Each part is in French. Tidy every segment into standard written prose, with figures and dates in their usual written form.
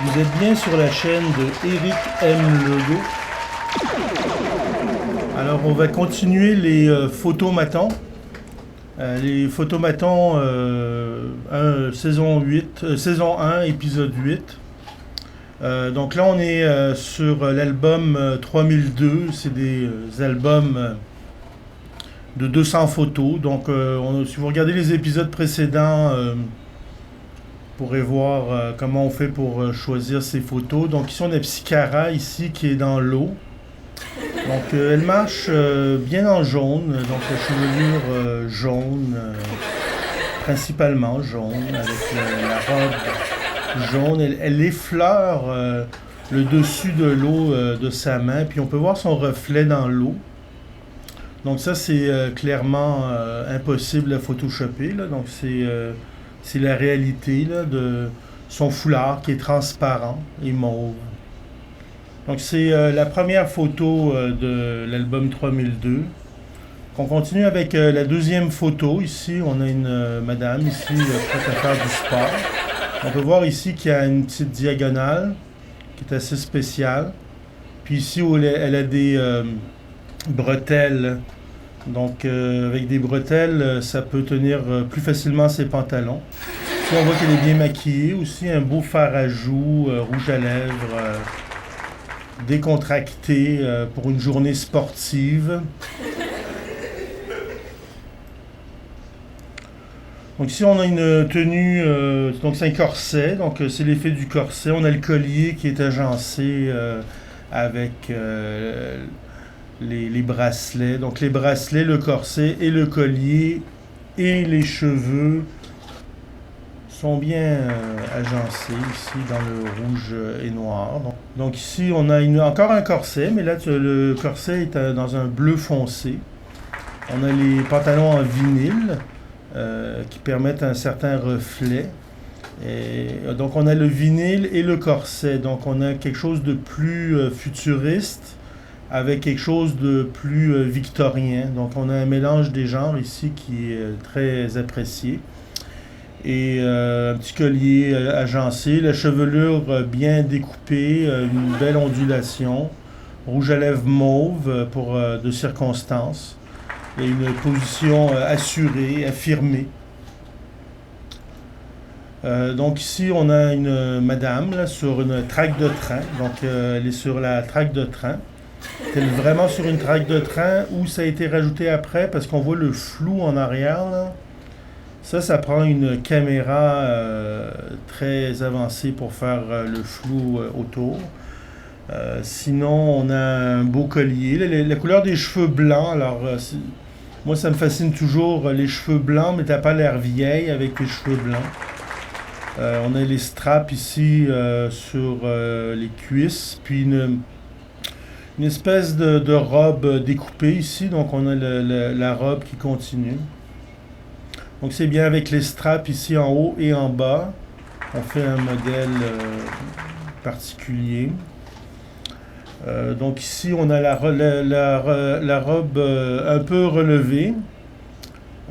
Vous êtes bien sur la chaîne de Éric M. Legault. Alors on va continuer les photomatons. Les photomatons saison 1, épisode 8. Donc là on est sur l'album 3002. C'est des albums de 200 photos. Donc si vous regardez les épisodes précédents, vous pourrez voir comment on fait pour choisir ces photos. Donc ici on a Psycara ici qui est dans l'eau. Donc elle marche bien en jaune, donc la chevelure jaune, principalement jaune, avec la robe jaune. Elle effleure le dessus de l'eau de sa main, puis on peut voir son reflet dans l'eau. Donc ça c'est clairement impossible à photoshopper, là. Donc c'est la réalité là, de son foulard qui est transparent et mauve. Donc c'est la première photo de l'album 3002. On continue avec la deuxième photo. Ici, on a une madame ici prête à faire du sport. On peut voir ici qu'il y a une petite diagonale qui est assez spéciale. Puis ici, où elle a des bretelles. Donc avec des bretelles, ça peut tenir plus facilement ses pantalons. Ici, on voit qu'elle est bien maquillée. Aussi, un beau fard à joues, rouge à lèvres. Décontracté pour une journée sportive. Donc ici on a une tenue, donc c'est un corset, donc c'est l'effet du corset. On a le collier qui est agencé avec les bracelets. Donc les bracelets, le corset et le collier et les cheveux sont bien agencés ici dans le rouge et noir. Donc ici on a encore un corset, mais là le corset est dans un bleu foncé. On a les pantalons en vinyle qui permettent un certain reflet. Et donc on a le vinyle et le corset. Donc on a quelque chose de plus futuriste avec quelque chose de plus victorien. Donc on a un mélange des genres ici qui est très apprécié. Et un petit collier agencé, la chevelure bien découpée, une belle ondulation, rouge à lèvres mauve pour de circonstances, et une position assurée, affirmée. Donc ici on a une madame là, sur une traque de train, donc elle est sur la traque de train. Elle est vraiment sur une traque de train où ça a été rajouté après parce qu'on voit le flou en arrière là. Ça prend une caméra très avancée pour faire le flou autour. Sinon, on a un beau collier. La couleur des cheveux blancs, alors moi ça me fascine toujours les cheveux blancs, mais t'as pas l'air vieille avec tes cheveux blancs. On a les straps ici sur les cuisses, puis une espèce de robe découpée ici, donc on a la robe qui continue. Donc c'est bien avec les straps ici en haut et en bas. On fait un modèle particulier. Donc ici on a la robe un peu relevée.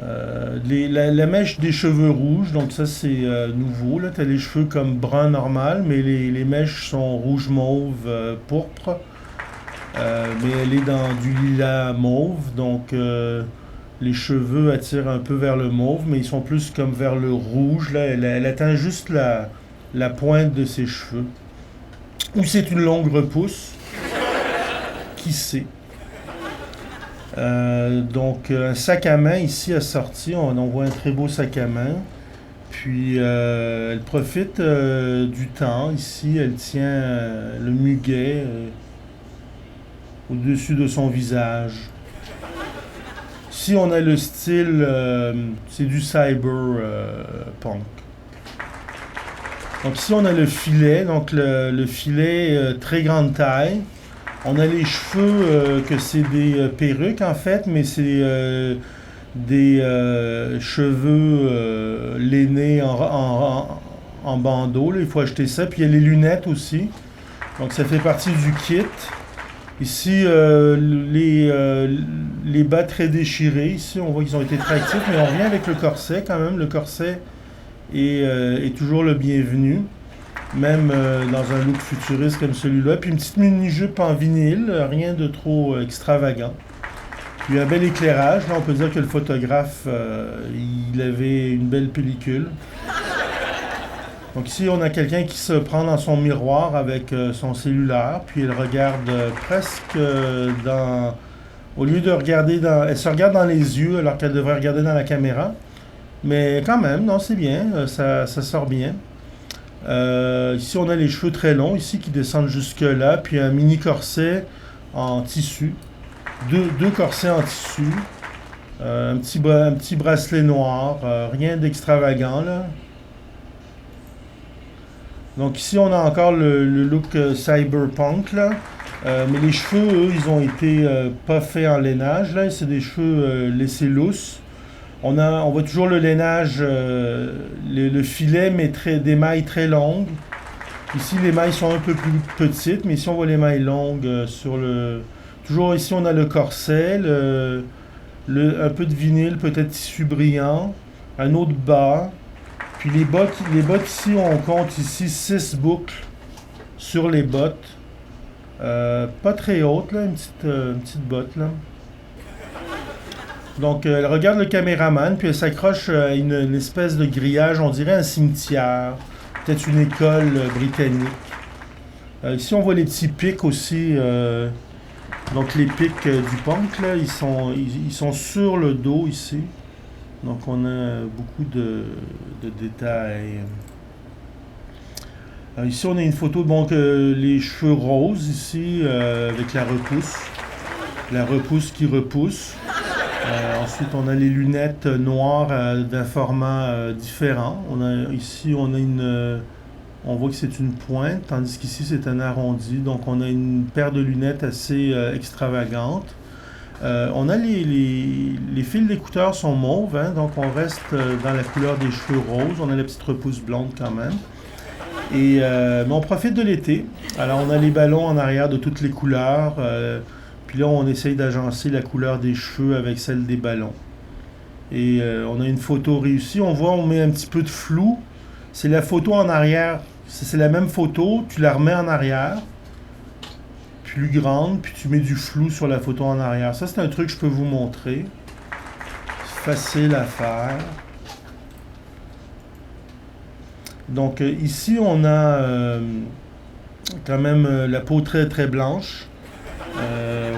La mèche des cheveux rouges, donc ça c'est nouveau. Là, tu as les cheveux comme brun normal, mais les mèches sont rouge mauve pourpre. Mais elle est dans du lilas mauve, donc les cheveux attirent un peu vers le mauve, mais ils sont plus comme vers le rouge. Là, elle atteint juste la pointe de ses cheveux. Ou c'est une longue repousse. Qui sait? Donc, un sac à main ici assorti. On voit un très beau sac à main. Puis, elle profite du temps. Ici, elle tient le muguet au-dessus de son visage. Ici, on a le style, c'est du cyberpunk. Donc ici, on a le filet. Donc le filet très grande taille. On a les cheveux, que c'est des perruques en fait, mais c'est des cheveux lainés en bandeau. Là. Il faut acheter ça. Puis il y a les lunettes aussi. Donc ça fait partie du kit. Ici, les bas très déchirés. Ici, on voit qu'ils ont été très actifs, mais on revient avec le corset quand même. Le corset est toujours le bienvenu. même dans un look futuriste comme celui-là. Puis une petite mini-jupe en vinyle, rien de trop extravagant. Puis un bel éclairage, là on peut dire que le photographe, il avait une belle pellicule. Donc ici on a quelqu'un qui se prend dans son miroir avec son cellulaire, puis elle regarde presque dans... Au lieu de regarder dans... Elle se regarde dans les yeux alors qu'elle devrait regarder dans la caméra. Mais quand même, non, c'est bien, ça sort bien. Ici, on a les cheveux très longs, ici, qui descendent jusque-là, puis un mini corset en tissu. Deux corsets en tissu. Un petit bracelet noir, rien d'extravagant, là. Donc ici, on a encore le look cyberpunk, là. Mais les cheveux, eux, ils ont été pas faits en lainage, là. C'est des cheveux laissés lousses. On voit toujours le lainage, le filet, mais des mailles très longues. Ici, les mailles sont un peu plus petites, mais ici, on voit les mailles longues sur le... Toujours ici, on a le corset, un peu de vinyle, peut-être tissu brillant, un autre bas. Puis les bottes ici, on compte ici 6 boucles sur les bottes. Pas très haute, là, une petite botte, là. Donc, elle regarde le caméraman, puis elle s'accroche à une espèce de grillage, on dirait un cimetière, peut-être une école britannique. Ici, on voit les petits pics aussi. Donc, les pics du punk, là, ils sont sur le dos ici. Donc, on a beaucoup de détails. Ici, on a une photo, donc, les cheveux roses ici, avec la repousse. La repousse qui repousse. Ensuite, on a les lunettes noires d'un format différent. Ici, on voit que c'est une pointe, tandis qu'ici, c'est un arrondi. Donc, on a une paire de lunettes assez extravagante. On a les fils d'écouteurs sont mauves, hein, donc on reste dans la couleur des cheveux roses. On a la petite repousse blonde quand même. Mais on profite de l'été. Alors, on a les ballons en arrière de toutes les couleurs. Puis là, on essaye d'agencer la couleur des cheveux avec celle des ballons. Et on a une photo réussie. On met un petit peu de flou. C'est la photo en arrière. C'est la même photo. Tu la remets en arrière. Plus grande. Puis tu mets du flou sur la photo en arrière. Ça, c'est un truc que je peux vous montrer. C'est facile à faire. Donc ici, on a quand même la peau très très blanche.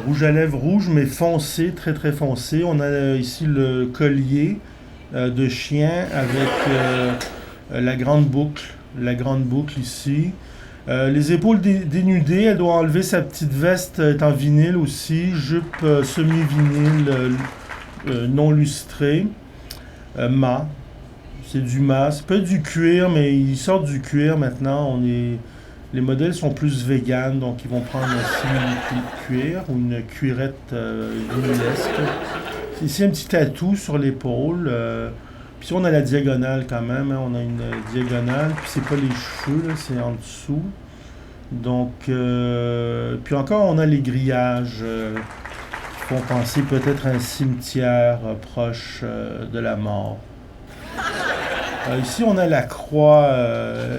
Rouge à lèvres rouge, mais foncé, très très foncé. On a ici le collier de chien avec la grande boucle ici. Les épaules dénudées, elle doit enlever sa petite veste en vinyle aussi, jupe semi-vinyle non lustrée, mat. C'est du mat, c'est pas du cuir, mais ils sortent du cuir maintenant. Les modèles sont plus véganes, donc ils vont prendre un cuir ou une cuirette vinylesque. Ici, un petit atout sur l'épaule. Puis on a la diagonale quand même. Hein, on a une diagonale. Puis c'est pas les cheveux, là, c'est en dessous. Donc, puis encore, on a les grillages qui font penser peut-être à un cimetière proche de la mort. Ici, on a la croix,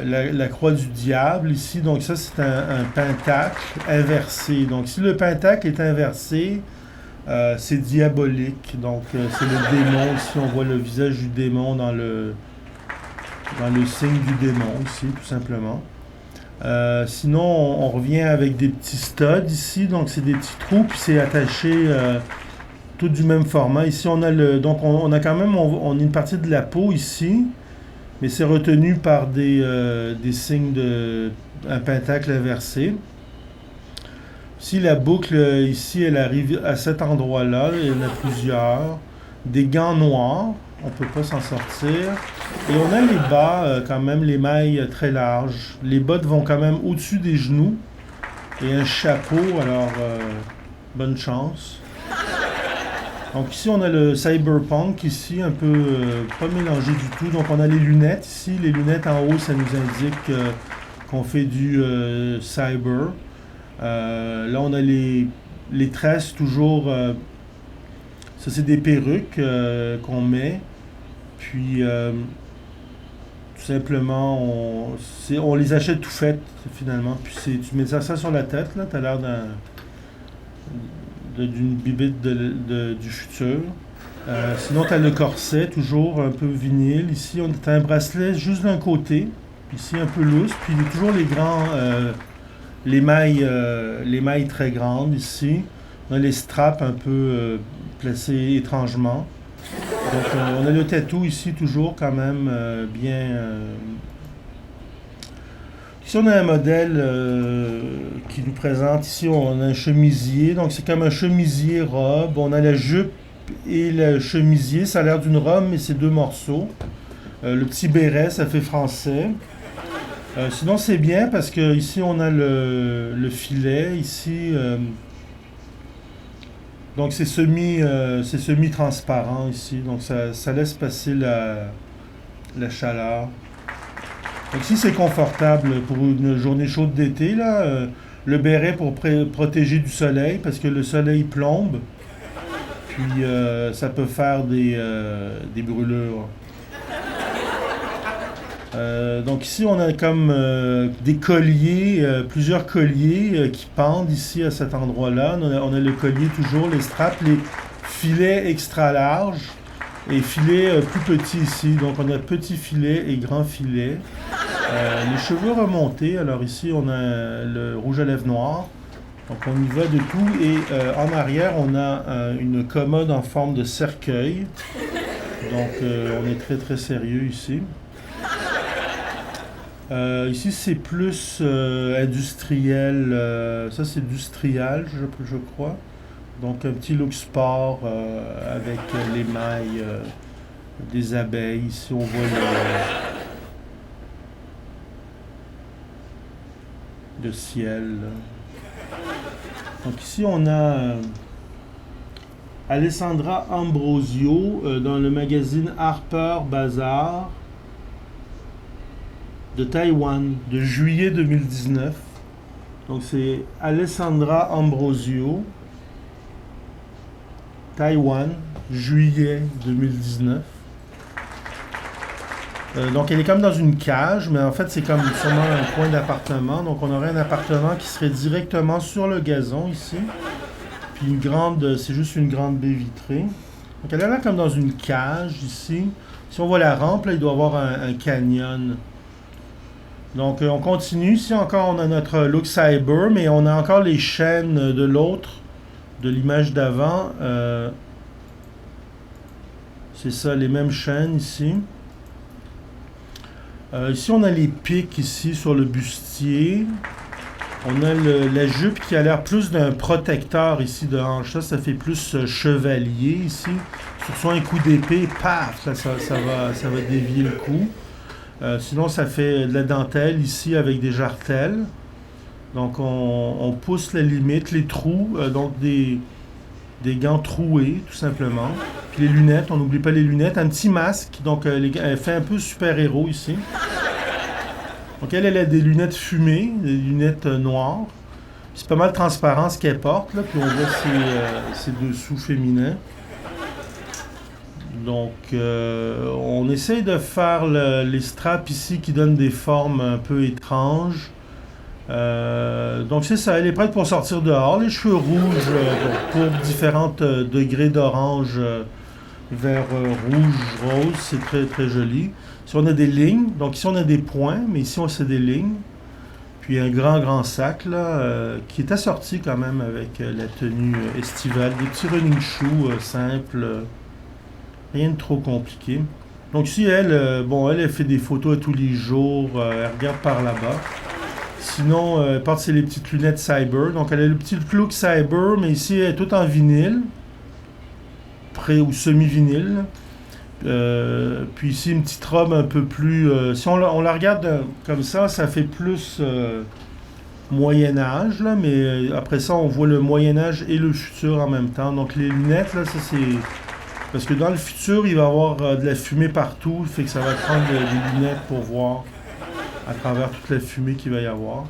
la croix du diable ici. Donc ça, c'est un pentacle inversé. Donc si le pentacle est inversé, c'est diabolique. Donc c'est le démon. Ici, on voit le visage du démon dans le signe du démon ici, tout simplement. Sinon, on revient avec des petits studs ici. Donc c'est des petits trous, puis c'est attaché tout du même format. Ici, on a donc on a quand même on a une partie de la peau ici. Mais c'est retenu par des signes un pentacle inversé. Si la boucle ici, elle arrive à cet endroit-là, il y en a plusieurs. Des gants noirs, on ne peut pas s'en sortir. Et on a les bas, quand même, les mailles très larges. Les bottes vont quand même au-dessus des genoux. Et un chapeau, alors bonne chance. Donc ici, on a le cyberpunk, ici, un peu pas mélangé du tout. Donc on a les lunettes ici. Les lunettes en haut, ça nous indique qu'on fait du cyber. Là, on a les tresses toujours. Ça, c'est des perruques qu'on met. Puis, tout simplement, on les achète tout faites, finalement. Puis tu mets ça sur la tête, là, t'as l'air d'une bibite du futur. Sinon, tu as le corset, toujours un peu vinyle. Ici, on a un bracelet juste d'un côté. Ici, un peu lousse. Puis, il y a toujours les mailles très grandes ici. On a les straps un peu placés étrangement. Donc, on a le tatou ici, toujours quand même bien. Ici, on a un modèle qui nous présente. Ici, on a un chemisier. Donc, c'est comme un chemisier robe. On a la jupe et le chemisier. Ça a l'air d'une robe, mais c'est deux morceaux. Le petit béret, ça fait français. Sinon, c'est bien parce que ici, on a le filet. Ici, donc, c'est semi-transparent ici. Donc, ça laisse passer la chaleur. Donc ici, c'est confortable pour une journée chaude d'été, là. Le béret pour protéger du soleil, parce que le soleil plombe. Puis ça peut faire des brûlures. Donc ici, on a comme des colliers, plusieurs colliers qui pendent ici à cet endroit-là. On a le collier toujours, les straps, les filets extra larges et filets plus petits ici. Donc on a petit filet et grand filet. Les cheveux remontés, alors ici on a le rouge à lèvres noir, donc on y va de tout, et en arrière on a une commode en forme de cercueil, donc on est très très sérieux ici. Ici c'est plus industriel, ça c'est industrial je crois, donc un petit look sport avec les mailles des abeilles, ici on voit le ciel. Donc ici on a Alessandra Ambrosio dans le magazine Harper Bazaar de Taïwan de juillet 2019. Donc c'est Alessandra Ambrosio, Taïwan, juillet 2019. Donc elle est comme dans une cage, mais en fait c'est comme sûrement un coin d'appartement. Donc on aurait un appartement qui serait directement sur le gazon ici. Puis c'est juste une grande baie vitrée. Donc elle est là comme dans une cage ici. Si on voit la rampe, là, il doit y avoir un canyon. Donc on continue. Ici encore on a notre look cyber, mais on a encore les chaînes de l'autre, de l'image d'avant. C'est ça, les mêmes chaînes ici. Ici, on a les pics ici sur le bustier. On a la jupe qui a l'air plus d'un protecteur ici de hanche. Ça fait plus chevalier ici. Sur soit un coup d'épée, paf, ça va dévier le coup. Sinon, ça fait de la dentelle ici avec des jartelles. Donc, on pousse la limite, les trous, donc des gants troués, tout simplement. Puis les lunettes, on n'oublie pas les lunettes. Un petit masque, donc elle fait un peu super-héros ici. Donc elle a des lunettes fumées, des lunettes noires. C'est pas mal transparent ce qu'elle porte, là. Puis on voit ses dessous féminins. Donc on essaye de faire les straps ici qui donnent des formes un peu étranges. Donc c'est ça, elle est prête pour sortir dehors. Les cheveux rouges pour différents degrés d'orange vers rouge, rose, c'est très très joli. Ici on a des lignes, donc ici on a des points, mais ici on a des lignes. Puis un grand sac là, qui est assorti quand même avec la tenue estivale. Des petits running shoes simples, rien de trop compliqué. Donc ici elle fait des photos à tous les jours, elle regarde par là-bas. Sinon, elle porte les petites lunettes cyber. Donc, elle a le petit look cyber, mais ici, elle est toute en vinyle. Ou semi-vinyle. Puis ici, une petite robe un peu plus... si on la regarde comme ça fait plus Moyen-Âge, là. Mais après ça, on voit le Moyen-Âge et le futur en même temps. Donc, les lunettes, là, ça c'est... Parce que dans le futur, il va y avoir de la fumée partout. Fait que ça va prendre des lunettes pour voir à travers toute la fumée qu'il va y avoir.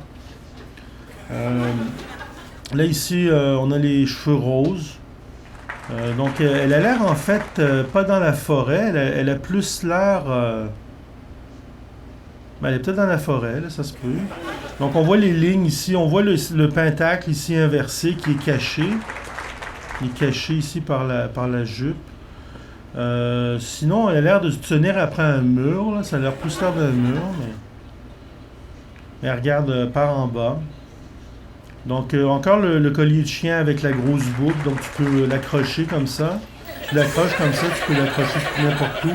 Là ici, on a les cheveux roses. Donc elle a l'air en fait pas dans la forêt, elle a plus l'air Ben, elle est peut-être dans la forêt, là, ça se peut. Donc on voit les lignes ici, on voit le pentacle ici inversé qui est caché. Il est caché ici par la jupe. Sinon, elle a l'air de se tenir après un mur, là. Ça a l'air plus stable d'un mur, mais elle regarde par en bas. Donc encore le collier de chien avec la grosse boucle, donc tu peux l'accrocher comme ça. Tu l'accroches comme ça, tu peux l'accrocher n'importe où,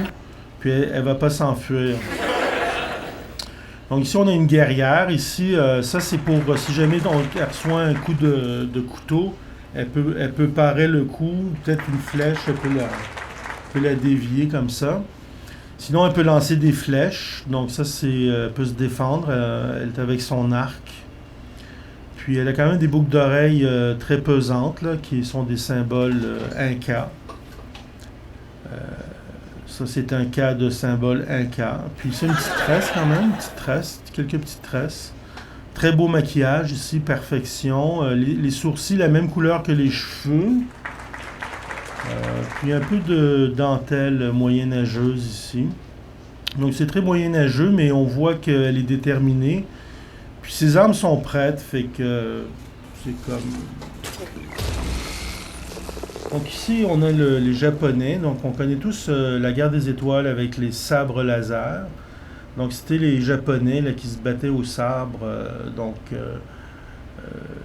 puis elle va pas s'enfuir. Donc ici on a une guerrière, ici ça c'est pour si jamais elle reçoit un coup de couteau, elle peut parer le coup, peut-être une flèche, elle peut la dévier comme ça. Sinon elle peut lancer des flèches, donc ça c'est elle peut se défendre, elle est avec son arc. Puis elle a quand même des boucles d'oreilles très pesantes, là, qui sont des symboles Inca. Ça, c'est un cas de symbole Inca. Puis c'est une petite tresse quand même, une petite tresse, quelques petites tresses. Très beau maquillage ici, perfection. Les sourcils, la même couleur que les cheveux. Puis un peu de dentelle moyenâgeuse ici. Donc c'est très moyenâgeux, mais on voit qu'elle est déterminée. Puis ses armes sont prêtes, fait que c'est comme... Donc ici, on a les Japonais. Donc on connaît tous la guerre des étoiles avec les sabres laser. Donc c'était les Japonais là, qui se battaient au sabre.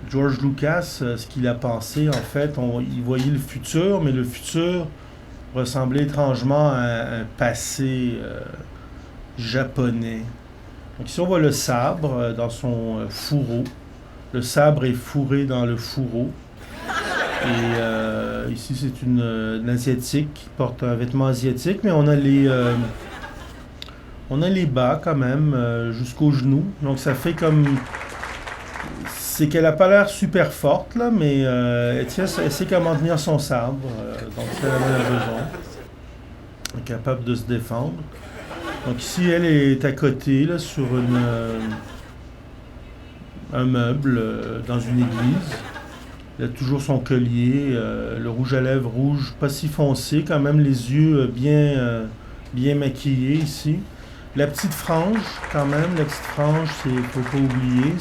George Lucas, ce qu'il a pensé, en fait, il voyait le futur, mais le futur ressemblait étrangement à un passé japonais. Donc ici, on voit le sabre dans son fourreau. Le sabre est fourré dans le fourreau. Et ici, c'est une Asiatique qui porte un vêtement asiatique, mais on a les bas quand même jusqu'aux genoux. Donc ça fait comme... C'est qu'elle n'a pas l'air super forte, là, mais elle sait comment tenir son sabre. Donc c'est la bonne raison. Elle est capable de se défendre. Donc ici, elle est à côté, là, sur un meuble dans une église. Elle a toujours son collier, le rouge à lèvres rouge, pas si foncé, quand même les yeux bien maquillés ici. La petite frange, quand même, la petite frange, faut pas oublier,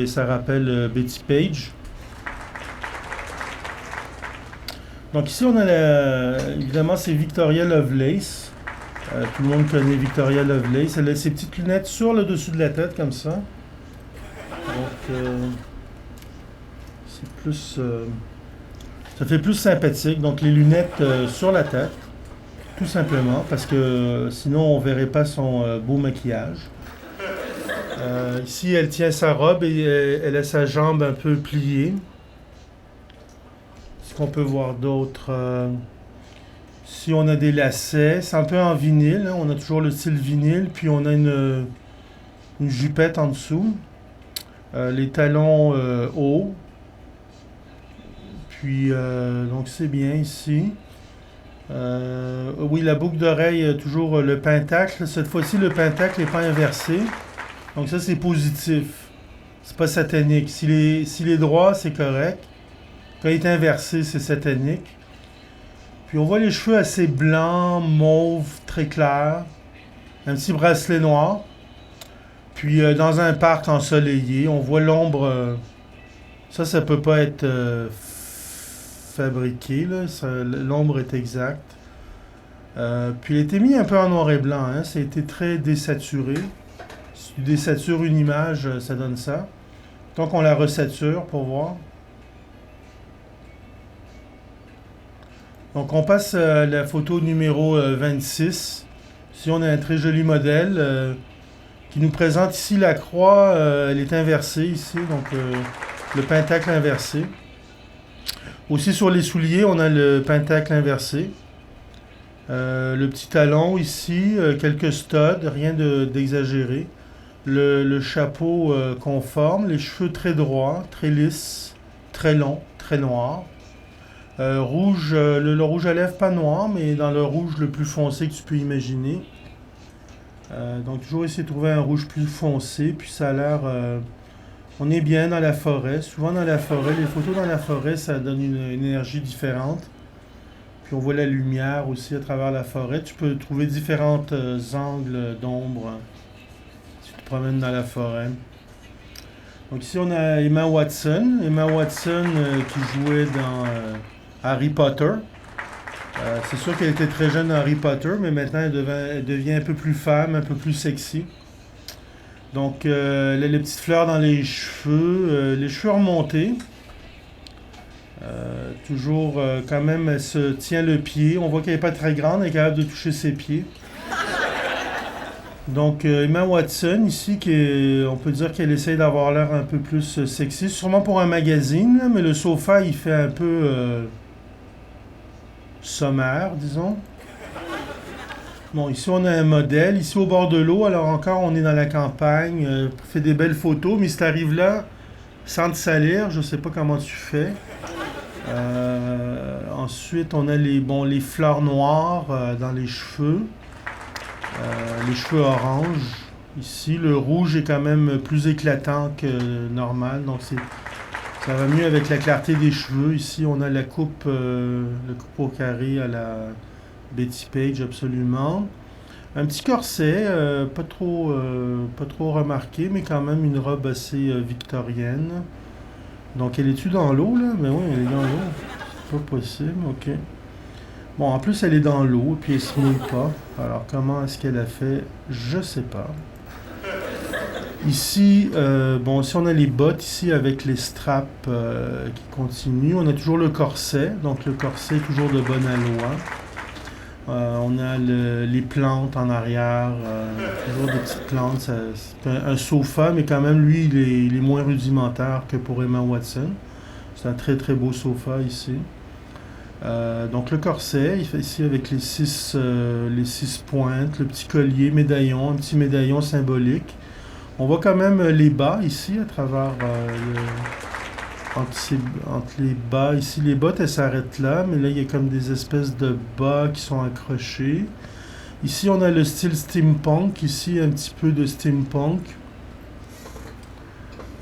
ça rappelle Betty Page. Donc ici, on a évidemment, c'est Victoria Lovelace. Tout le monde connaît Victoria Lovelace. Elle a ses petites lunettes sur le dessus de la tête, comme ça. Donc, c'est plus... ça fait plus sympathique. Donc, les lunettes sur la tête, tout simplement, parce que sinon, on verrait pas son beau maquillage. Ici, elle tient sa robe et elle a sa jambe un peu pliée. Ce qu'on peut voir d'autre... si on a des lacets, c'est un peu en vinyle, hein, on a toujours le style vinyle, puis on a une jupette en dessous, les talons hauts, puis donc c'est bien ici. Oui, la boucle d'oreille, toujours le pentacle, cette fois-ci le pentacle n'est pas inversé, donc ça c'est positif, c'est pas satanique. S'il est droit, c'est correct, quand il est inversé, c'est satanique. Puis on voit les cheveux assez blancs, mauves, très clairs. Un petit bracelet noir. Puis dans un parc ensoleillé, on voit l'ombre. Ça peut pas être fabriqué, là. L'ombre est exacte. Puis il a été mis un peu en noir et blanc, hein. Ça a été très désaturé. Si tu désatures une image, ça donne ça. Donc on la resature pour voir. Donc on passe à la photo numéro 26. Ici on a un très joli modèle qui nous présente ici la croix, elle est inversée ici, donc le pentacle inversé. Aussi sur les souliers on a le pentacle inversé. Le petit talon ici, quelques studs, rien d'exagéré. Le chapeau conforme, les cheveux très droits, très lisses, très longs, très noirs. Rouge, le rouge à lèvres pas noir, mais dans le rouge le plus foncé que tu peux imaginer. Donc toujours essayer de trouver un rouge plus foncé, puis ça a l'air... on est bien dans la forêt, souvent dans la forêt, les photos dans la forêt ça donne une énergie différente. Puis on voit la lumière aussi à travers la forêt, tu peux trouver différents angles d'ombre. promène dans la forêt. Donc ici on a Emma Watson. Emma Watson qui jouait dans Harry Potter. C'est sûr qu'elle était très jeune dans Harry Potter, mais maintenant elle devient un peu plus femme, un peu plus sexy. Donc elle a les petites fleurs dans les cheveux remontés. Toujours quand même elle se tient le pied. On voit qu'elle n'est pas très grande, elle est capable de toucher ses pieds. Donc Emma Watson ici, on peut dire qu'elle essaie d'avoir l'air un peu plus sexy, sûrement pour un magazine, là, mais le sofa il fait un peu sommaire, disons. Bon, ici on a un modèle, ici au bord de l'eau, alors encore on est dans la campagne, fait des belles photos, mais si t'arrives là sans te salir, je sais pas comment tu fais. Ensuite on a les fleurs noires dans les cheveux oranges. Ici le rouge est quand même plus éclatant que normal, donc ça va mieux avec la clarté des cheveux. Ici on a la coupe au carré à la Betty Page absolument. Un petit corset, pas trop remarqué, mais quand même une robe assez victorienne. Donc elle est-tu dans l'eau là? Ben oui, elle est dans l'eau. C'est pas possible, ok. Bon, en plus elle est dans l'eau, puis elle se mouille pas. Alors comment est-ce qu'elle a fait? Je sais pas. Ici, ici on a les bottes ici avec les straps qui continuent. On a toujours le corset, donc le corset est toujours de bonne aloi. On a les plantes en arrière, toujours des petites plantes. C'est un sofa, mais quand même, lui, il est moins rudimentaire que pour Emma Watson. C'est un très très beau sofa ici. Donc le corset, il fait ici avec les six pointes, le petit collier, médaillon, un petit médaillon symbolique. On voit quand même les bas ici à travers entre les bas. Ici, les bottes, elles s'arrêtent là, mais là, il y a comme des espèces de bas qui sont accrochés. Ici, on a le style steampunk. Ici, un petit peu de steampunk.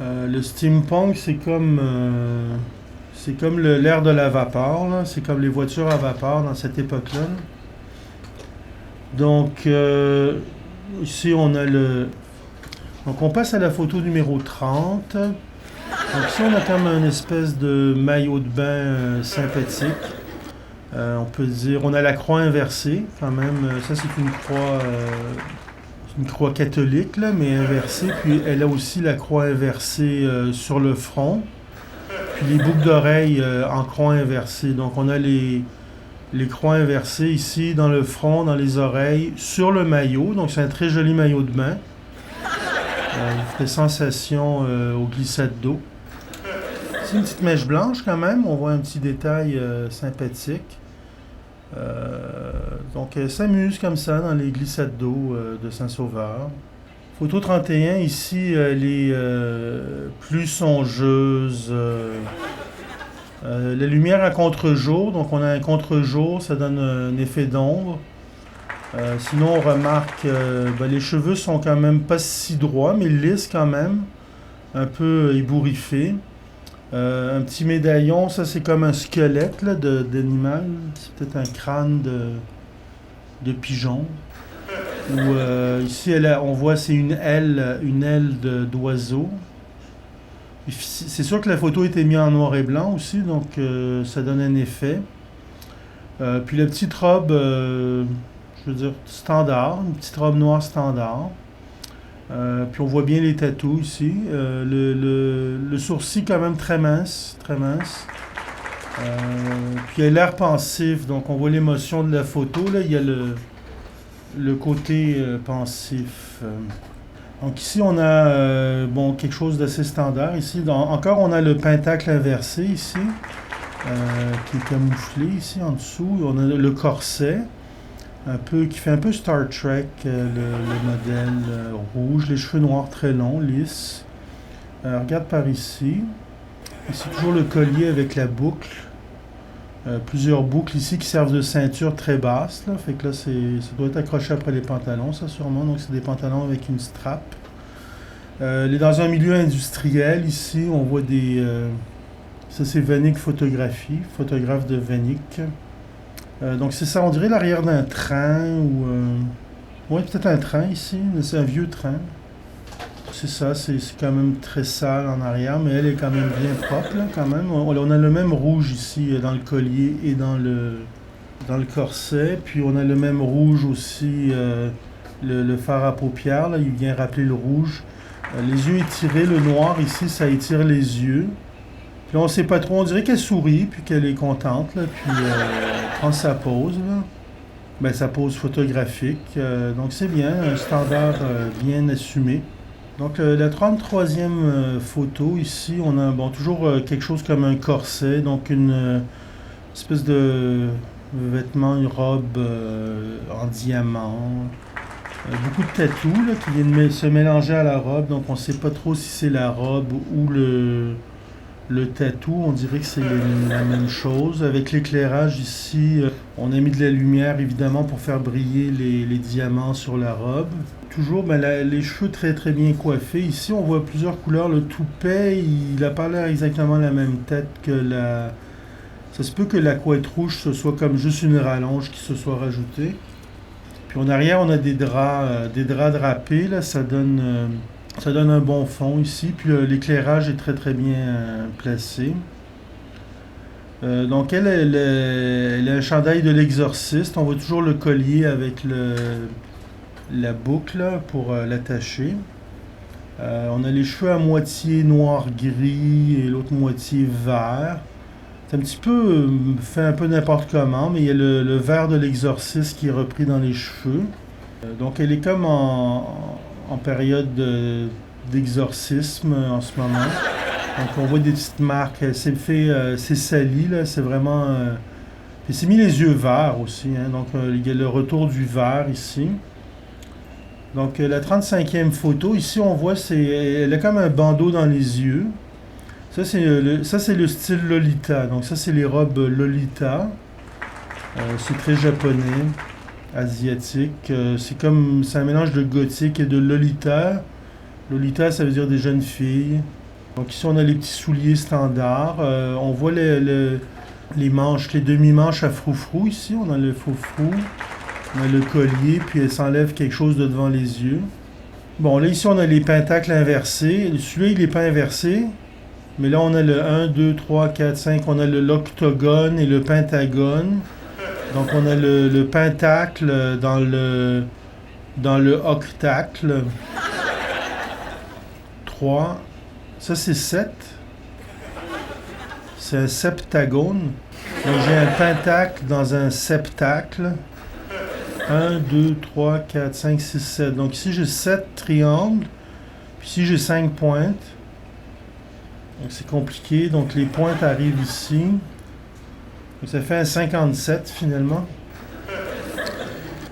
Le steampunk, c'est comme l'ère de la vapeur, là. C'est comme les voitures à vapeur dans cette époque-là. Donc, ici, on a Donc, on passe à la photo numéro 30. Donc ici, on a comme une espèce de maillot de bain sympathique. On peut dire, on a la croix inversée quand même. Ça, c'est une croix catholique, là, mais inversée. Puis elle a aussi la croix inversée sur le front. Puis les boucles d'oreilles en croix inversée. Donc on a les croix inversées ici dans le front, dans les oreilles, sur le maillot. Donc c'est un très joli maillot de bain. Il fait sensation aux glissades d'eau. C'est une petite mèche blanche quand même. On voit un petit détail sympathique. Donc elle s'amuse comme ça dans les glissades d'eau de Saint-Sauveur. Photo 31, ici elle est plus songeuse. La lumière à contre-jour. Donc on a un contre-jour, ça donne un effet d'ombre. Sinon, on remarque les cheveux sont quand même pas si droits, mais lisses quand même, un peu ébouriffés. Un petit médaillon, ça c'est comme un squelette là, d'animal, c'est peut-être un crâne de pigeon. Ou ici, on voit c'est une aile d'oiseau. C'est sûr que la photo était mise en noir et blanc aussi, donc ça donne un effet. Puis la petite robe. Je veux dire, standard, une petite robe noire standard. Puis on voit bien les tatous ici. Le sourcil quand même très mince, très mince. Puis il y a l'air pensif, donc on voit l'émotion de la photo. Là, il y a le côté pensif. Donc ici on a quelque chose d'assez standard. Ici, encore on a le pentacle inversé ici, qui est camouflé ici en dessous. On a le corset. Qui fait un peu Star Trek, le modèle rouge, les cheveux noirs très longs, lisses. Regarde par ici. Ici, toujours le collier avec la boucle. Plusieurs boucles ici qui servent de ceinture très basse. Là. Fait que là, ça doit être accroché après les pantalons, ça sûrement. Donc, c'est des pantalons avec une strap. Elle est dans un milieu industriel. Ici, on voit ça, c'est Vanik Photographie, photographe de Vanik. Donc c'est ça, on dirait l'arrière d'un train ou... Oui, peut-être un train ici, mais c'est un vieux train. c'est ça, c'est quand même très sale en arrière, mais elle est quand même bien propre, là, quand même. On a le même rouge ici dans le collier et dans le corset, puis on a le même rouge aussi, le fard à paupières, là, il vient rappeler le rouge. Les yeux étirés, le noir ici, ça étire les yeux. Puis là, on sait pas trop, on dirait qu'elle sourit, puis qu'elle est contente, là, puis prend sa pose, là. Ben, sa pose photographique. Donc c'est bien, un standard bien assumé. Donc la 33e photo ici, on a bon, toujours quelque chose comme un corset, donc une espèce de vêtement, une robe en diamant. Beaucoup de tatous là, qui viennent se mélanger à la robe, donc on ne sait pas trop si c'est la robe ou le tatou, on dirait que c'est la même chose. Avec l'éclairage ici, on a mis de la lumière évidemment pour faire briller les diamants sur la robe. Toujours ben, les cheveux très très bien coiffés. Ici on voit plusieurs couleurs. Le toupet, il n'a pas l'air exactement la même tête que la... Ça se peut que la couette rouge ce soit comme juste une rallonge qui se soit rajoutée. Puis en arrière on a des draps drapés, là, ça donne un bon fond ici, puis l'éclairage est très très bien placé. Donc elle a un chandail de l'exorciste. On voit toujours le collier avec la boucle là, pour l'attacher. On a les cheveux à moitié noir-gris et l'autre moitié vert. C'est un petit peu fait un peu n'importe comment, mais il y a le vert de l'exorciste qui est repris dans les cheveux. Donc elle est comme en période d'exorcisme en ce moment. Donc on voit des petites marques. C'est sali, là, c'est vraiment... Puis c'est mis les yeux verts aussi, hein, donc il y a le retour du vert ici. Donc la 35e photo, ici on voit, elle a comme un bandeau dans les yeux. Ça c'est le style Lolita, donc ça c'est les robes Lolita. C'est très japonais, asiatique. C'est un mélange de gothique et de Lolita. Lolita, ça veut dire des jeunes filles. Donc ici, on a les petits souliers standards. On voit les manches, les demi-manches à froufrou ici. On a le froufrou, on a le collier, puis elle s'enlève quelque chose de devant les yeux. Bon, là, ici, on a les pentacles inversés. Celui-là, il n'est pas inversé. Mais là, on a le 1, 2, 3, 4, 5. On a l'octogone et le pentagone. Donc, on a le pentacle dans le octacle. 3. Ça, c'est 7. C'est un septagone. Donc, j'ai un pentacle dans un septacle. 1, 2, 3, 4, 5, 6, 7. Donc, ici, j'ai 7 triangles. Puis ici, j'ai 5 pointes. Donc, c'est compliqué. Donc, les pointes arrivent ici. Donc, ça fait un 57, finalement.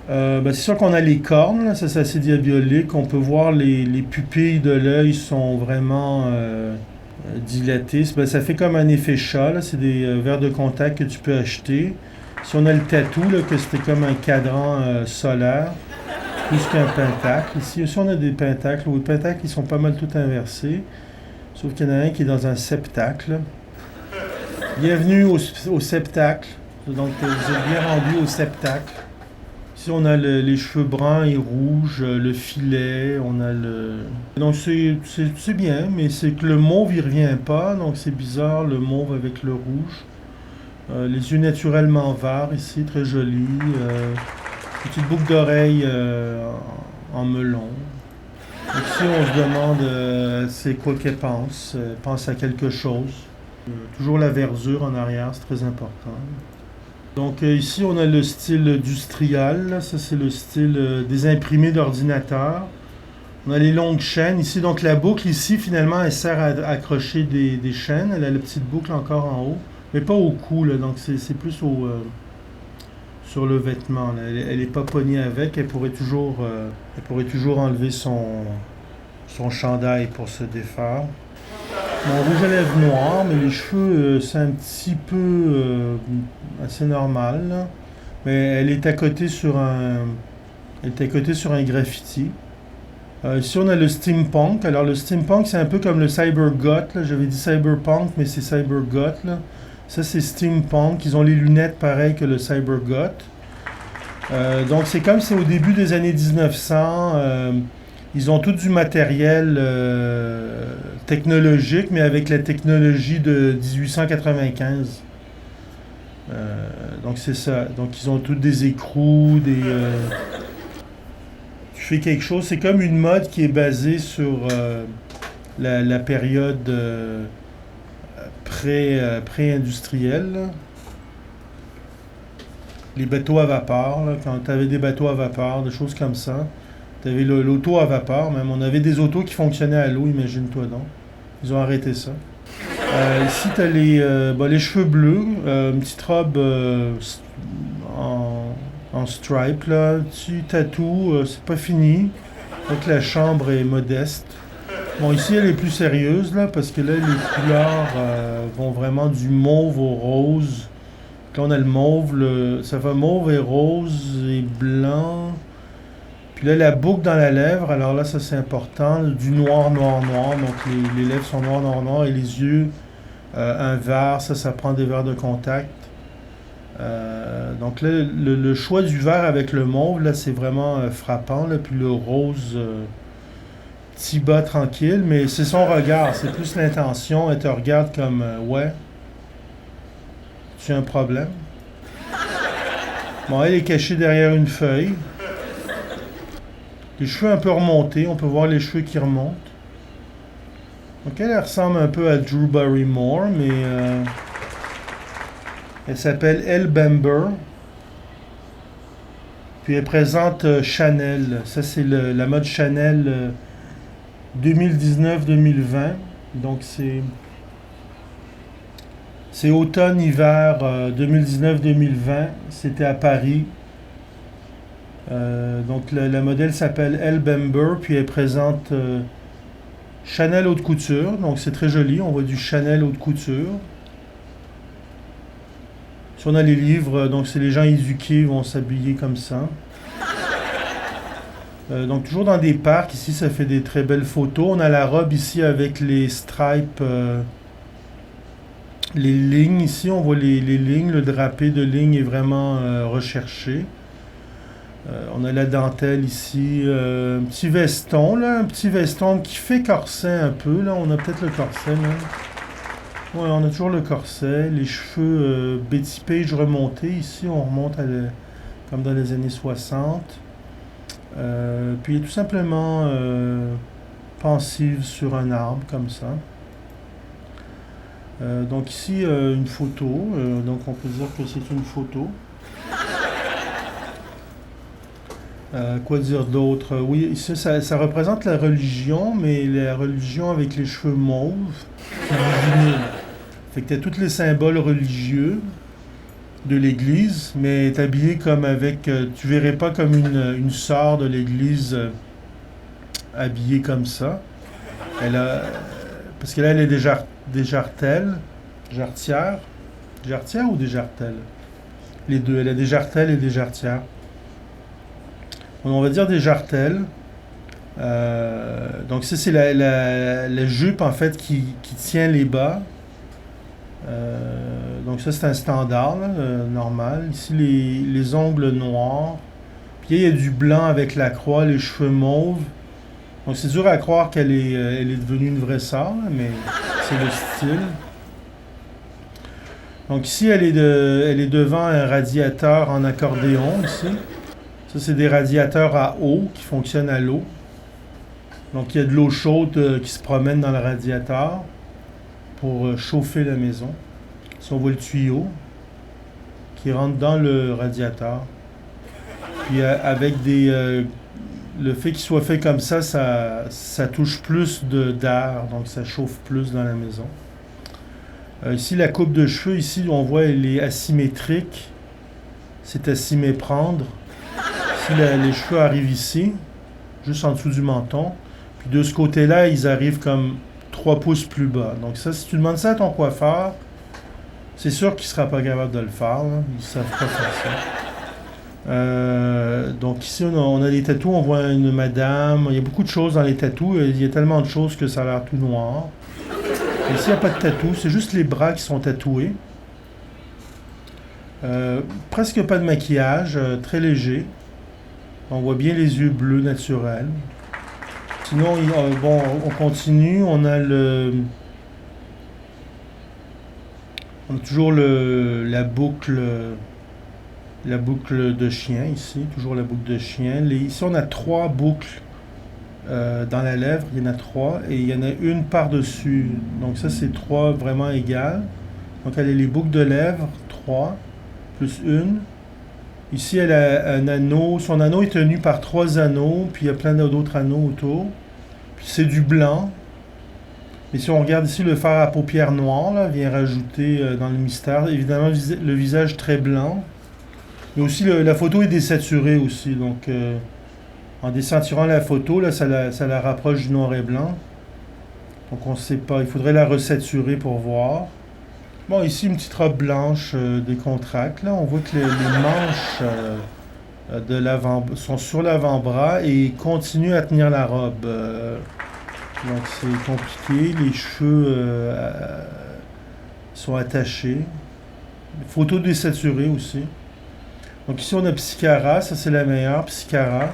C'est sûr qu'on a les cornes, là, ça c'est assez diabolique. On peut voir les pupilles de l'œil sont vraiment dilatées. Ça fait comme un effet chat, là. C'est des verres de contact que tu peux acheter. Si on a le tatou, là, que c'était comme un cadran solaire, plus qu'un pentacle. Ici on a des pentacles. Les pentacles, ils sont pas mal tout inversés. Sauf qu'il y en a un qui est dans un septacle. Bienvenue au septacle. Donc, vous êtes bien rendu au septacle. Ici, on a les cheveux bruns et rouges, le filet, on a le... Donc, c'est bien, mais c'est que le mauve, il revient pas, donc c'est bizarre, le mauve avec le rouge. Les yeux naturellement verts ici, très jolis. Petite boucle d'oreille en melon. Ici, on se demande c'est quoi qu'elle pense. Elle pense à quelque chose. Toujours la verdure en arrière, c'est très important. Donc ici, on a le style industriel. Là. Ça, c'est le style des imprimés d'ordinateur. On a les longues chaînes ici. Donc la boucle ici, finalement, elle sert à accrocher des chaînes. Elle a la petite boucle encore en haut, mais pas au cou. Là. Donc c'est plus sur le vêtement. Là. Elle n'est pas pognée avec. Elle pourrait toujours enlever son chandail pour se défaire. Mon rouge à lèvres noir, mais les cheveux, c'est un petit peu assez normal. Là. Mais elle est à côté sur un graffiti. Ici, on a le steampunk. Alors, le steampunk, c'est un peu comme le cybergoth. J'avais dit cyberpunk, mais c'est cybergoth. Là. Ça, c'est steampunk. Ils ont les lunettes pareilles que le cybergoth. Donc, c'est comme c'est au début des années 1900. Ils ont tout du matériel technologique, mais avec la technologie de 1895. Donc c'est ça. Donc ils ont tous des écrous, tu fais quelque chose. C'est comme une mode qui est basée sur la période pré-industrielle. Les bateaux à vapeur, là, quand tu avais des bateaux à vapeur, des choses comme ça. Tu avais l'auto à vapeur, même. On avait des autos qui fonctionnaient à l'eau, imagine-toi donc. Ils ont arrêté ça. Ici, tu as les cheveux bleus, une petite robe en stripe, là. Tu tatoues, c'est pas fini. Donc la chambre est modeste. Bon, ici, elle est plus sérieuse, là, parce que là, les couleurs vont vraiment du mauve au rose. Là, on a le mauve, ça va mauve et rose et blanc. Puis là, la boucle dans la lèvre, alors là, ça c'est important. Du noir, noir, noir. Donc les lèvres sont noires, noir, noir. Et les yeux, un vert, ça prend des verres de contact. Donc là, le choix du vert avec le mauve, là, c'est vraiment frappant. Là. Puis le rose, petit bas tranquille. Mais c'est son regard, c'est plus l'intention. Elle te regarde comme, ouais, tu as un problème. Bon, elle est cachée derrière une feuille. Les cheveux un peu remontés, on peut voir les cheveux qui remontent. Donc elle ressemble un peu à Drew Barrymore, mais elle s'appelle Elle Bamber. Puis elle présente Chanel. Ça c'est la mode Chanel 2019-2020. Donc c'est automne-hiver 2019-2020. C'était à Paris. Donc la modèle s'appelle Elle Bamber, puis elle présente Chanel haute couture, donc c'est très joli, on voit du Chanel haute couture. Si on a les livres, donc c'est les gens éduqués vont s'habiller comme ça. Donc toujours dans des parcs, ici ça fait des très belles photos. On a la robe ici avec les stripes, les lignes ici, on voit les lignes, le drapé de lignes est vraiment recherché. On a la dentelle ici, un petit veston, là, un petit veston qui fait corset un peu, là, on a peut-être le corset, même. Ouais, on a toujours le corset, les cheveux Betty Page remontés, ici, on remonte comme dans les années 60. Puis tout simplement pensive sur un arbre, comme ça. Donc ici, une photo, donc on peut dire que c'est une photo. Quoi dire d'autre? Oui, ici, ça représente la religion, mais la religion avec les cheveux mauves. Fait que t'as tous les symboles religieux de l'église, mais t'es habillé comme avec... tu verrais pas comme une sœur de l'église habillée comme ça. Parce que là, elle est des jartelles. Jarretières. Jarretières ou des jartelles? Les deux. Elle a des jartelles et des jarretières. On va dire des jartelles. Donc ça c'est la jupe en fait qui tient les bas. Donc ça c'est un standard là, normal. Ici les ongles noirs. Puis il y a du blanc avec la croix, les cheveux mauves. Donc c'est dur à croire qu'elle elle est devenue une vraie sœur, mais c'est le style. Donc ici elle est devant un radiateur en accordéon ici. Ça, c'est des radiateurs à eau qui fonctionnent à l'eau. Donc, il y a de l'eau chaude qui se promène dans le radiateur pour chauffer la maison. Ici, on voit le tuyau qui rentre dans le radiateur. Puis, avec le fait qu'il soit fait comme ça, ça touche plus d'air, donc ça chauffe plus dans la maison. Ici, la coupe de cheveux, ici, on voit, elle est asymétrique. C'est à s'y méprendre. Ici, les cheveux arrivent ici, juste en dessous du menton. Puis de ce côté-là, ils arrivent comme 3 pouces plus bas. Donc ça, si tu demandes ça à ton coiffeur, c'est sûr qu'il ne sera pas capable de le faire. Là. Ils ne savent pas faire ça. Donc ici, on a des tatous. On voit une madame. Il y a beaucoup de choses dans les tatous. Il y a tellement de choses que ça a l'air tout noir. Et ici, il n'y a pas de tatou. C'est juste les bras qui sont tatoués. Presque pas de maquillage. Très léger. On voit bien les yeux bleus naturels. Sinon, bon, on continue. On a toujours la boucle de chien ici, toujours la boucle de chien. Ici, on a 3 boucles dans la lèvre, il y en a 3 et il y en a une par-dessus. Donc ça, c'est 3 vraiment égales. Donc elle a les boucles de lèvres, 3, plus une. Ici, elle a un anneau. Son anneau est tenu par 3 anneaux, puis il y a plein d'autres anneaux autour. Puis c'est du blanc. Et si on regarde ici, le fard à paupières noires là, vient rajouter dans le mystère. Évidemment, le visage très blanc. Mais aussi, la photo est désaturée aussi. Donc, en désaturant la photo, là, ça la rapproche du noir et blanc. Donc, on ne sait pas. Il faudrait la resaturer pour voir. Bon, ici, une petite robe blanche décontracte. Là, on voit que les manches de l'avant sont sur l'avant-bras et continuent à tenir la robe. Donc, c'est compliqué. Les cheveux sont attachés. Photo désaturée aussi. Donc, ici, on a Psychara. Ça, c'est la meilleure, Psychara.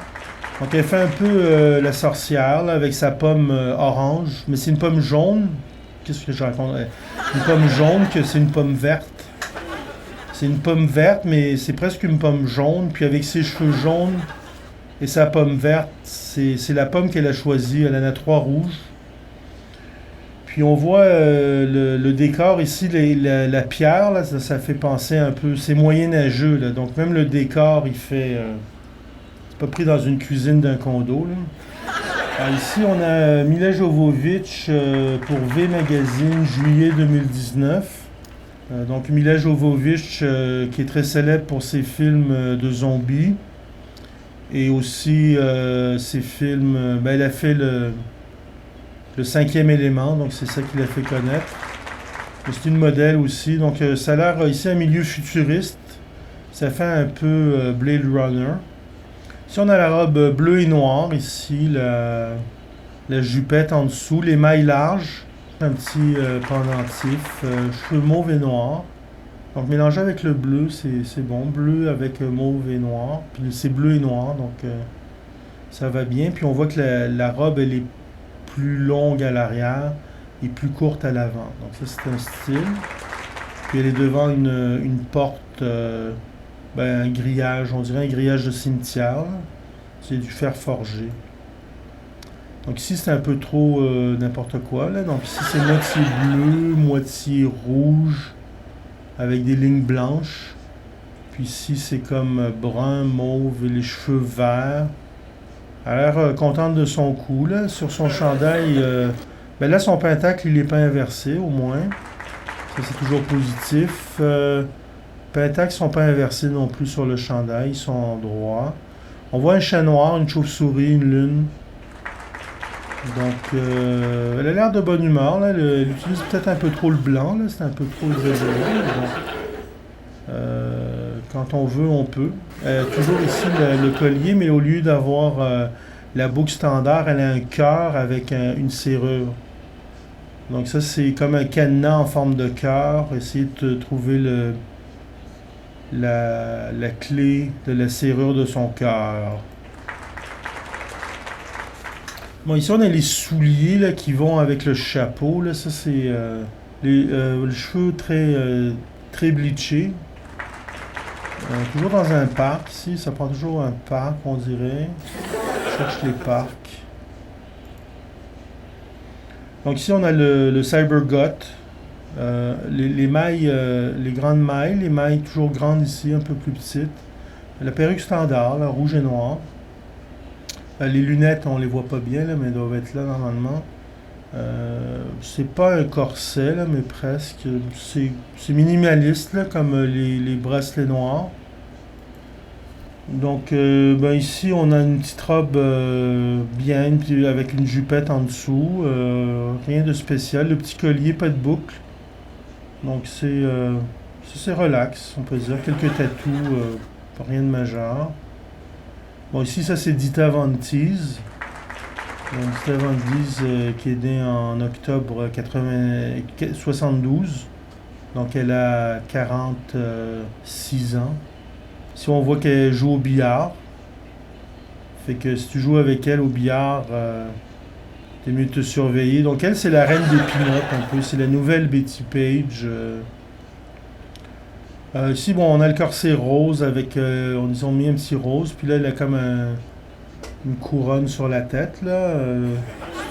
Donc, elle fait un peu la sorcière là, avec sa pomme orange. Mais c'est une pomme jaune. Qu'est-ce que je raconte? Une pomme jaune, que c'est une pomme verte. C'est une pomme verte, mais c'est presque une pomme jaune. Puis avec ses cheveux jaunes et sa pomme verte, c'est la pomme qu'elle a choisie. Elle en a 3 rouges. Puis on voit le décor ici, la pierre, là, ça fait penser un peu... C'est moyenâgeux, là. Donc même le décor, il fait... c'est pas pris dans une cuisine d'un condo, là. Alors ici, on a Mila Jovovich pour V Magazine, juillet 2019. Donc Mila Jovovich, qui est très célèbre pour ses films de zombies. Et aussi ses films... elle a fait le 5e élément, donc c'est ça qui l'a fait connaître. C'est une modèle aussi. Donc ça a l'air ici un milieu futuriste. Ça fait un peu Blade Runner. Ici, on a la robe bleue et noire, ici, la jupette en dessous, les mailles larges, un petit pendentif, cheveux mauve et noir. Donc, mélangé avec le bleu, c'est bon. Bleu avec mauve et noir. Puis c'est bleu et noir, donc ça va bien. Puis on voit que la robe, elle est plus longue à l'arrière et plus courte à l'avant. Donc ça, c'est un style. Puis elle est devant une porte... un grillage, on dirait un grillage de cimetière. C'est du fer forgé. Donc ici, c'est un peu trop n'importe quoi. Là. Donc ici, c'est moitié bleu, moitié rouge, avec des lignes blanches. Puis ici, c'est comme brun, mauve et les cheveux verts. Elle a l'air contente de son cou. Là. Sur son chandail, là, son pentacle, il n'est pas inversé, au moins. Ça, c'est toujours positif. Pentacles ne sont pas inversés non plus sur le chandail, ils sont droits. On voit un chat noir, une chauve-souris, une lune. Donc, elle a l'air de bonne humeur. Là. Elle utilise peut-être un peu trop le blanc, là. C'est un peu trop exagéré. Quand on veut, on peut. Toujours ici le collier, mais au lieu d'avoir la boucle standard, elle a un cœur avec une serrure. Donc ça, c'est comme un cadenas en forme de cœur. Essayez de trouver la clé de la serrure de son cœur. Bon, ici on a les souliers là, qui vont avec le chapeau. Là. Ça, c'est les cheveux très bleachés. Toujours dans un parc ici. Ça prend toujours un parc, on dirait. Je cherche les parcs. Donc ici on a le cybergoth. Les mailles, les grandes mailles, les mailles toujours grandes ici, un peu plus petites. La perruque standard, là, rouge et noir. Les lunettes, on les voit pas bien, là, mais elles doivent être là normalement. C'est pas un corset, là, mais presque. C'est minimaliste, là, comme les bracelets noirs. Donc, ici, on a une petite robe bien, avec une jupette en dessous. Rien de spécial. Le petit collier, pas de boucle. Donc c'est relax, on peut dire. Quelques tatous, rien de majeur. Bon, ici, ça c'est Dita Von Teese. Dita Von Teese qui est née en octobre 72. Donc elle a 46 ans. Ici, on voit qu'elle joue au billard. Fait que si tu joues avec elle au billard, T'es mieux de te surveiller. Donc elle, c'est la reine des pin-up un peu. C'est la nouvelle Betty Page. Ici, bon, on a le corset rose avec... ils ont mis un petit rose. Puis là, elle a comme une couronne sur la tête, là.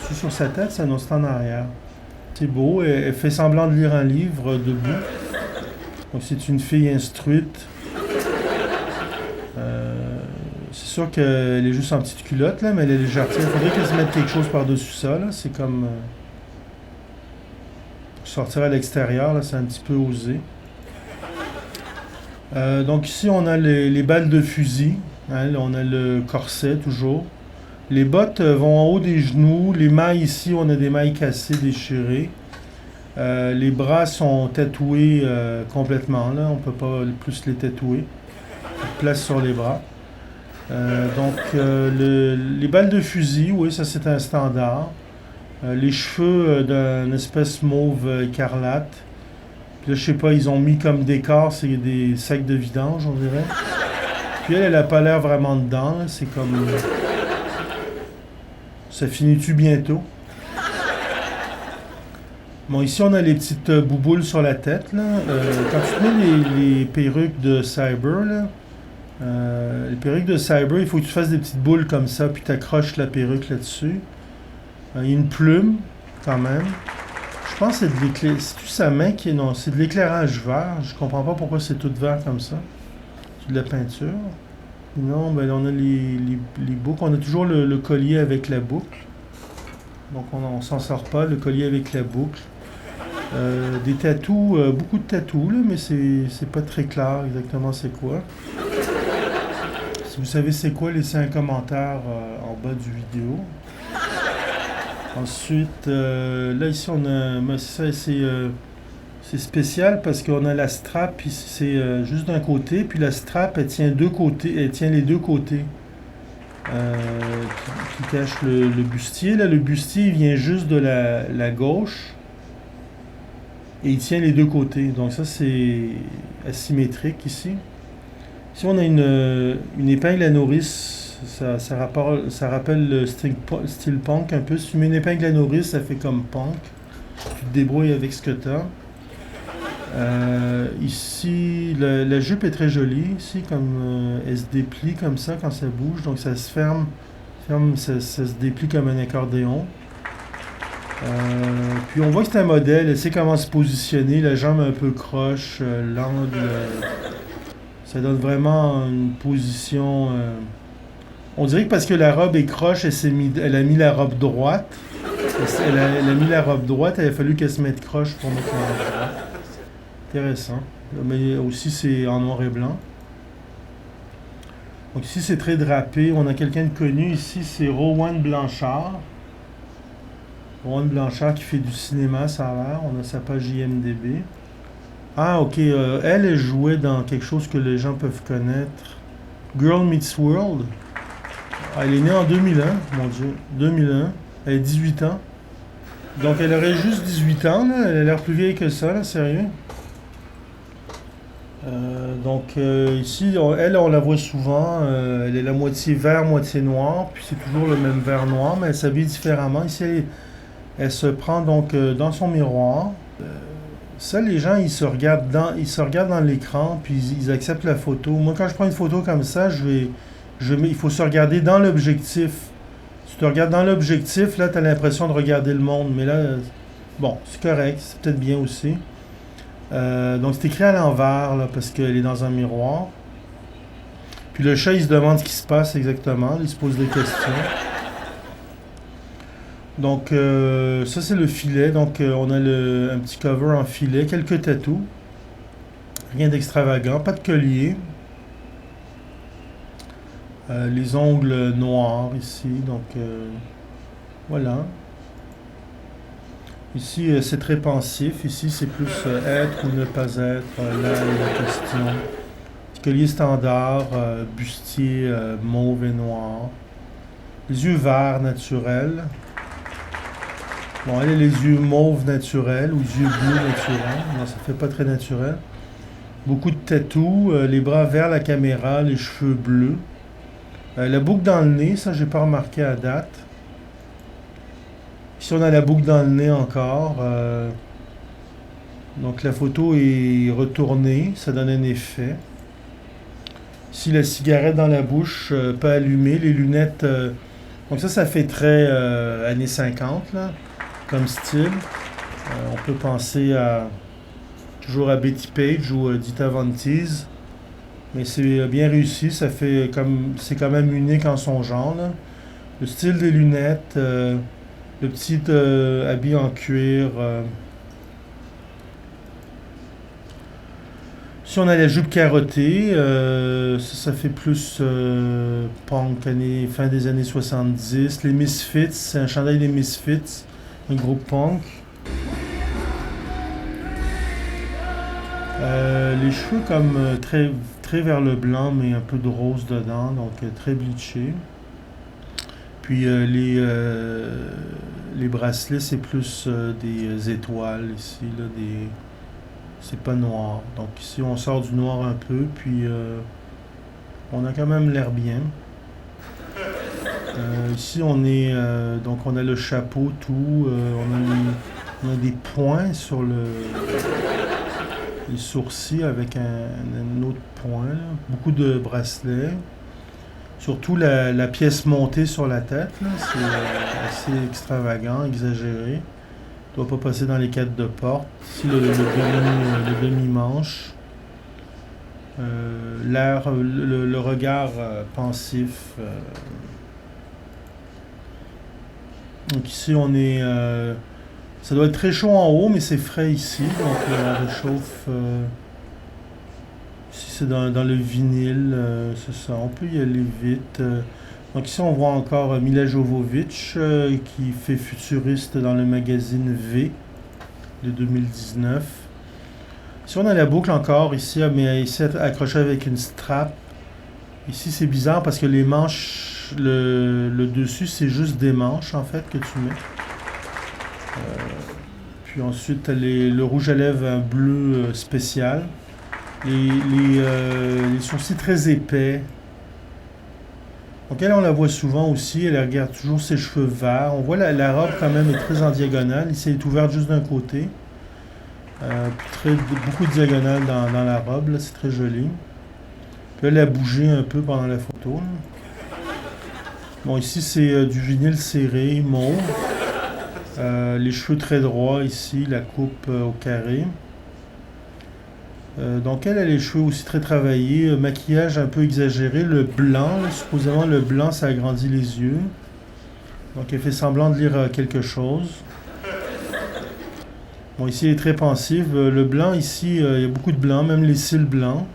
C'est sur sa tête, ça, non, c'est en arrière. C'est beau. Elle fait semblant de lire un livre debout. Donc c'est une fille instruite. C'est sûr qu'elle est juste en petite culotte, là, mais elle est légère. Il faudrait qu'elle se mette quelque chose par-dessus ça, là. C'est comme... sortir à l'extérieur, là, c'est un petit peu osé. Donc ici, on a les balles de fusil. Hein, là, on a le corset, toujours. Les bottes vont en haut des genoux. Les mailles ici, on a des mailles cassées, déchirées. Les bras sont tatoués complètement, là. On peut pas plus les tatouer. Place sur les bras. Les balles de fusil, oui, ça c'est un standard. Les cheveux d'une espèce mauve écarlate. Puis là, je sais pas, ils ont mis comme décor, c'est des sacs de vidange, on dirait. Puis elle a pas l'air vraiment dedans, là. C'est comme... Ça finit-tu bientôt? Bon, ici, on a les petites bouboules sur la tête, là. Quand tu mets les perruques de Cyber, là, les perruques de Cyber, il faut que tu fasses des petites boules comme ça, puis tu accroches la perruque là-dessus. Il y a une plume, quand même. Je pense que c'est de l'éclairage. C'est-tu sa main qui est... Non, c'est de l'éclairage vert. Je comprends pas pourquoi c'est tout vert comme ça. C'est de la peinture. Non, ben on a les boucles. On a toujours le collier avec la boucle. Donc on s'en sort pas, le collier avec la boucle. Des tatous, beaucoup de tatous, là, mais c'est pas très clair exactement c'est quoi. Si vous savez c'est quoi, laissez un commentaire en bas du vidéo. Ensuite, là ici on a... c'est spécial parce qu'on a la strap, puis c'est juste d'un côté, puis la strap elle tient deux côtés, elle tient les deux côtés. Qui cache le bustier. Là, le bustier il vient juste de la gauche. Et il tient les deux côtés. Donc ça, c'est asymétrique ici. Ici, on a une épingle à nourrice. Ça rappelle le style punk un peu. Si tu mets une épingle à nourrice, ça fait comme punk. Tu te débrouilles avec ce que tu as. Ici, la jupe est très jolie. Ici, comme elle se déplie comme ça quand ça bouge. Donc ça se ferme ça se déplie comme un accordéon. Puis on voit que c'est un modèle, elle sait comment se positionner, la jambe un peu croche, l'angle, ça donne vraiment une position... On dirait que parce que la robe est croche, elle a mis la robe droite. Elle a mis la robe droite, il a fallu qu'elle se mette croche pour mettre la robe droite. Intéressant. Mais aussi c'est en noir et blanc. Donc ici c'est très drapé, on a quelqu'un de connu, ici c'est Rowan Blanchard. Rowan Blanchard qui fait du cinéma, ça a l'air. On a sa page IMDb. Ah, ok. Elle jouait dans quelque chose que les gens peuvent connaître. Girl Meets World. Ah, elle est née en 2001, mon Dieu. 2001. Elle a 18 ans. Donc, elle aurait juste 18 ans, là. Elle a l'air plus vieille que ça, là, sérieux. Ici, elle, on la voit souvent. Elle est la moitié vert, moitié noir. Puis c'est toujours le même vert noir, mais elle s'habille différemment. Ici, elle se prend donc dans son miroir. Ça, les gens, ils se regardent dans l'écran, puis ils acceptent la photo. Moi, quand je prends une photo comme ça, il faut se regarder dans l'objectif. Si tu te regardes dans l'objectif, là, tu as l'impression de regarder le monde. Mais là, bon, c'est correct, c'est peut-être bien aussi. Donc, c'est écrit à l'envers, là, parce qu'elle est dans un miroir. Puis le chat, il se demande ce qui se passe exactement. Il se pose des questions. Donc, ça, c'est le filet. Donc, on a un petit cover en filet. Quelques tatous. Rien d'extravagant. Pas de collier. Les ongles noirs ici. Donc, voilà. Ici, c'est très pensif. Ici, c'est plus être ou ne pas être. Là, la question. Petit collier standard. Bustier mauve et noir. Les yeux verts naturels. Bon, elle a les yeux mauves naturels ou yeux bleus naturels. Non, ça fait pas très naturel. Beaucoup de tatous, les bras vers la caméra, les cheveux bleus. La boucle dans le nez, ça j'ai pas remarqué à date. Ici, on a la boucle dans le nez encore. Donc la photo est retournée, ça donne un effet. Ici, la cigarette dans la bouche, pas allumée, les lunettes. Donc ça fait très années 50 là, comme style. On peut penser toujours à Betty Page ou Dita Von Teese. Mais c'est bien réussi, ça fait comme c'est quand même unique en son genre, là. Le style des lunettes, le petit habit en cuir. Si on a la jupe carottée, ça fait plus punk, fin des années 70. Les Misfits, c'est un chandail des Misfits, un groupe punk. Les cheveux comme très vers le blanc, mais un peu de rose dedans, donc très bleaché. Puis les bracelets, c'est plus des étoiles ici, là, c'est pas noir. Donc ici, on sort du noir un peu, puis on a quand même l'air bien. Ici, donc on a le chapeau, tout. On a des points sur les sourcils avec un autre point, là. Beaucoup de bracelets. Surtout la pièce montée sur la tête, là, c'est assez extravagant, exagéré. Ne doit pas passer dans les cadres de porte. Ici, le demi-manche. Le regard pensif. Donc ici, ça doit être très chaud en haut, mais c'est frais ici. Donc on réchauffe. Ici, c'est dans le vinyle. C'est ça. On peut y aller vite. Donc ici, on voit encore Mila Jovovich qui fait futuriste dans le magazine V de 2019. Ici, on a la boucle encore ici, mais ici accrochée avec une strap. Ici, c'est bizarre parce que les manches, le dessus, c'est juste des manches en fait que tu mets. Puis ensuite, tu as le rouge à lèvres bleu spécial. Les sourcils très épais. Donc elle, on la voit souvent aussi, elle regarde toujours ses cheveux verts. On voit la robe quand même est très en diagonale. Ici, elle est ouverte juste d'un côté. Puis beaucoup de diagonales dans la robe, là, c'est très joli. Puis elle a bougé un peu pendant la photo, là. Bon, ici, c'est du vinyle serré, mauve. Les cheveux très droits ici, la coupe au carré. Donc elle a les cheveux aussi très travaillés, maquillage un peu exagéré, le blanc, supposément le blanc ça agrandit les yeux. Donc elle fait semblant de lire quelque chose. Bon ici elle est très pensive, le blanc ici, il y a beaucoup de blanc, même les cils blancs.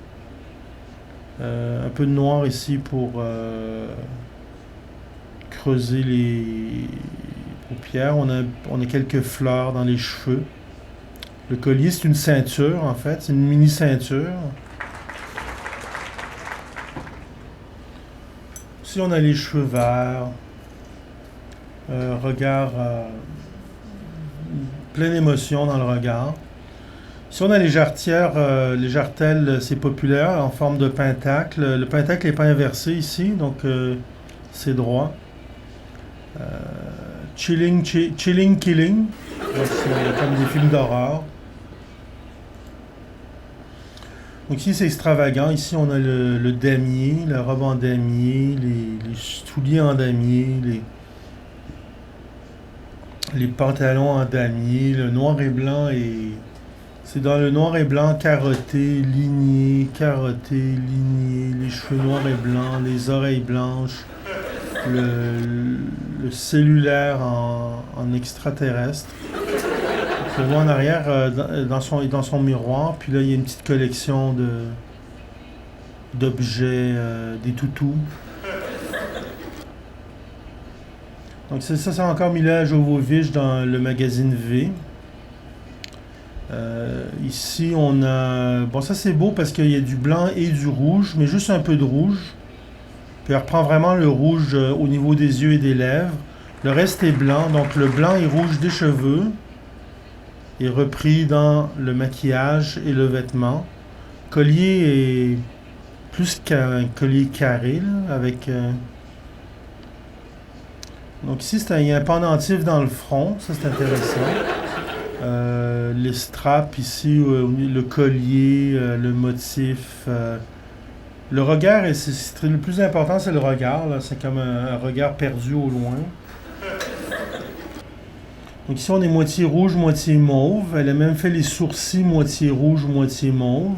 Un peu de noir ici pour creuser les paupières. On a quelques fleurs dans les cheveux. Le collier, c'est une ceinture, en fait. C'est une mini-ceinture. Ici, on a les cheveux verts. Regard... pleine émotion dans le regard. Ici, on a les jarretières. Les jartelles, c'est populaire, en forme de pentacle. Le pentacle n'est pas inversé ici, donc c'est droit. Chilling, killing. Donc, c'est comme des films d'horreur. Donc ici c'est extravagant, ici on a le damier, la robe en damier, les souliers en damier, les pantalons en damier, le noir et blanc c'est dans le noir et blanc carotté, ligné, les cheveux noirs et blancs, les oreilles blanches, le cellulaire en extraterrestre. On voit en arrière dans son miroir, puis là il y a une petite collection d'objets, des toutous. Donc ça c'est encore Mila Jovovich dans le magazine V. Ici on a... Bon ça c'est beau parce qu'il y a du blanc et du rouge, mais juste un peu de rouge. Puis elle reprend vraiment le rouge au niveau des yeux et des lèvres. Le reste est blanc, donc le blanc et rouge des cheveux est repris dans le maquillage et le vêtement. Collier est plus qu'un collier carré, là, avec Donc ici, il y a un pendentif dans le front, ça c'est intéressant. Les straps ici, le collier, le motif. Le regard, le plus important, c'est le regard. C'est comme un regard perdu au loin. Donc ici, on est moitié rouge, moitié mauve. Elle a même fait les sourcils moitié rouge, moitié mauve.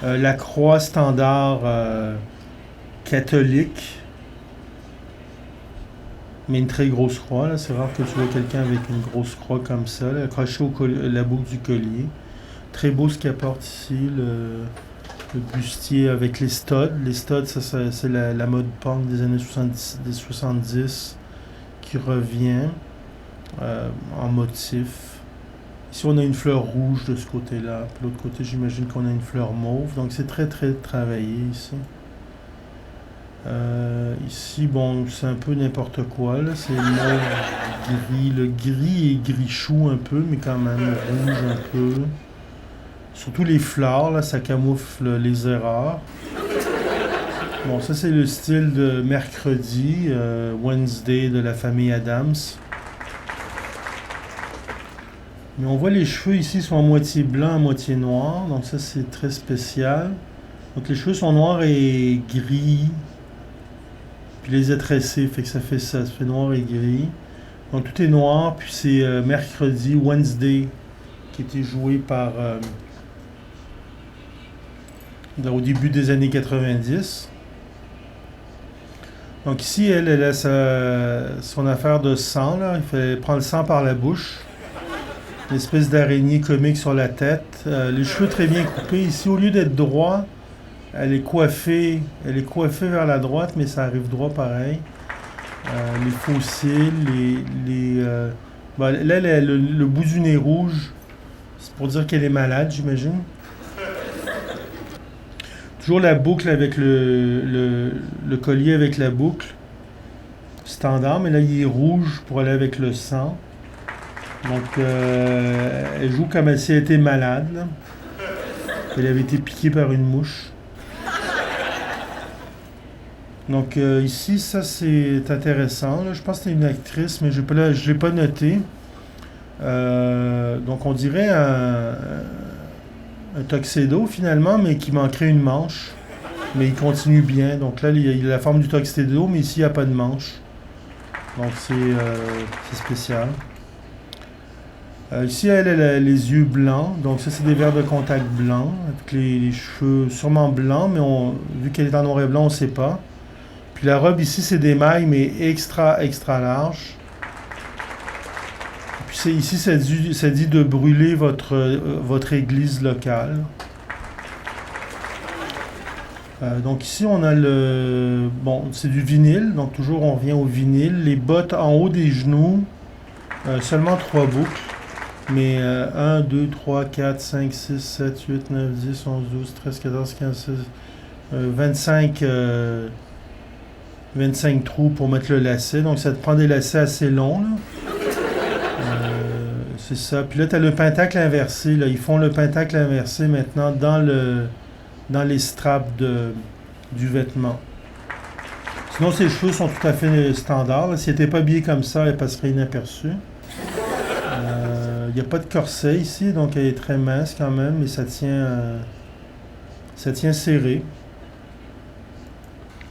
La croix standard catholique. Mais une très grosse croix, là. C'est rare que tu vois quelqu'un avec une grosse croix comme ça, là, accrochée la boucle du collier. Très beau ce qu'elle porte ici, le bustier avec les studs. Les studs, ça c'est la mode punk des années 70 qui revient en motif. Ici, on a une fleur rouge de ce côté-là. Puis l'autre côté, j'imagine qu'on a une fleur mauve. Donc, c'est très, très travaillé ici. Ici, bon, c'est un peu n'importe quoi, là. C'est mauve, gris. Le gris est gris chou un peu, mais quand même rouge un peu. Surtout les fleurs, là, ça camoufle les erreurs. Bon, ça, c'est le style de mercredi, Wednesday de la famille Adams. Mais on voit les cheveux ici sont à moitié blanc, à moitié noir. Donc ça, c'est très spécial. Donc les cheveux sont noirs et gris. Puis les a tressés, fait que ça fait ça. Ça fait noir et gris. Donc tout est noir. Puis c'est mercredi, Wednesday, qui était joué par... au début des années 90. Donc ici, elle a son affaire de sang. Là. Il fait prendre le sang par la bouche. Une espèce d'araignée comique sur la tête. Les cheveux très bien coupés. Ici, au lieu d'être droit, elle est coiffée vers la droite, mais ça arrive droit pareil. Les faux cils, là, le bout du nez rouge, c'est pour dire qu'elle est malade, j'imagine. Toujours la boucle avec le collier avec la boucle. Standard, mais là, il est rouge pour aller avec le sang. Donc, elle joue comme si elle était malade. Là. Elle avait été piquée par une mouche. Donc, ici, ça, c'est intéressant. Là. Je pense que c'est une actrice, mais je ne l'ai pas noté. Donc, on dirait un tuxedo, finalement, mais qui manquerait une manche. Mais il continue bien. Donc là, il a la forme du tuxedo, mais ici, il n'y a pas de manche. Donc, c'est spécial. Ici, elle a les yeux blancs. Donc ça, c'est des verres de contact blancs. Avec les cheveux sûrement blancs, mais vu qu'elle est en noir et blanc, on ne sait pas. Puis la robe ici, c'est des mailles, mais extra larges. Puis ici, ça dit de brûler votre église locale. Donc ici, on a bon, c'est du vinyle. Donc toujours, on revient au vinyle. Les bottes en haut des genoux. Seulement 3 boucles. Mais 1, 2, 3, 4, 5, 6, 7, 8, 9, 10, 11, 12, 13, 14, 15, 16, 25 trous pour mettre le lacet. Donc ça te prend des lacets assez longs. Là. C'est ça. Puis là, tu as le pentacle inversé. Là. Ils font le pentacle inversé maintenant dans les straps du vêtement. Sinon, ses cheveux sont tout à fait standards. Si elle n'était pas habillée comme ça, elle passerait inaperçue. Il n'y a pas de corset ici, donc elle est très mince quand même, mais ça tient serré.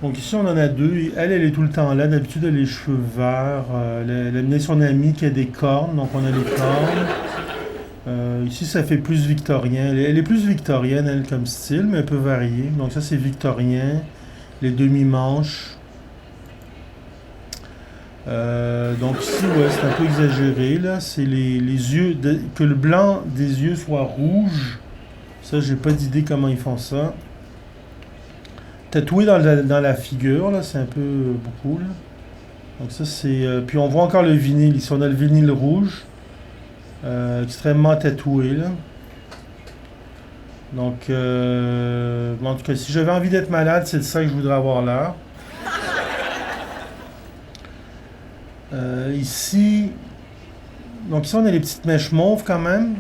Donc ici, on en a deux. Elle est tout le temps là. D'habitude, elle a les cheveux verts. Elle a amené son amie qui a des cornes, donc on a les cornes. Ici, ça fait plus victorien. Elle est plus victorienne, elle, comme style, mais elle peut varier. Donc ça, c'est victorien. Les demi-manches. Donc ici, ouais, c'est un peu exagéré, là. C'est les yeux... que le blanc des yeux soit rouge. Ça, j'ai pas d'idée comment ils font ça. Tatoué dans la figure, là, c'est un peu beaucoup, là. Donc ça, c'est... puis on voit encore le vinyle. Ici, on a le vinyle rouge. Extrêmement tatoué, là. Donc, en tout cas, si j'avais envie d'être malade, c'est de ça que je voudrais avoir l'air. Ici, donc ici, on a les petites mèches mauves quand même.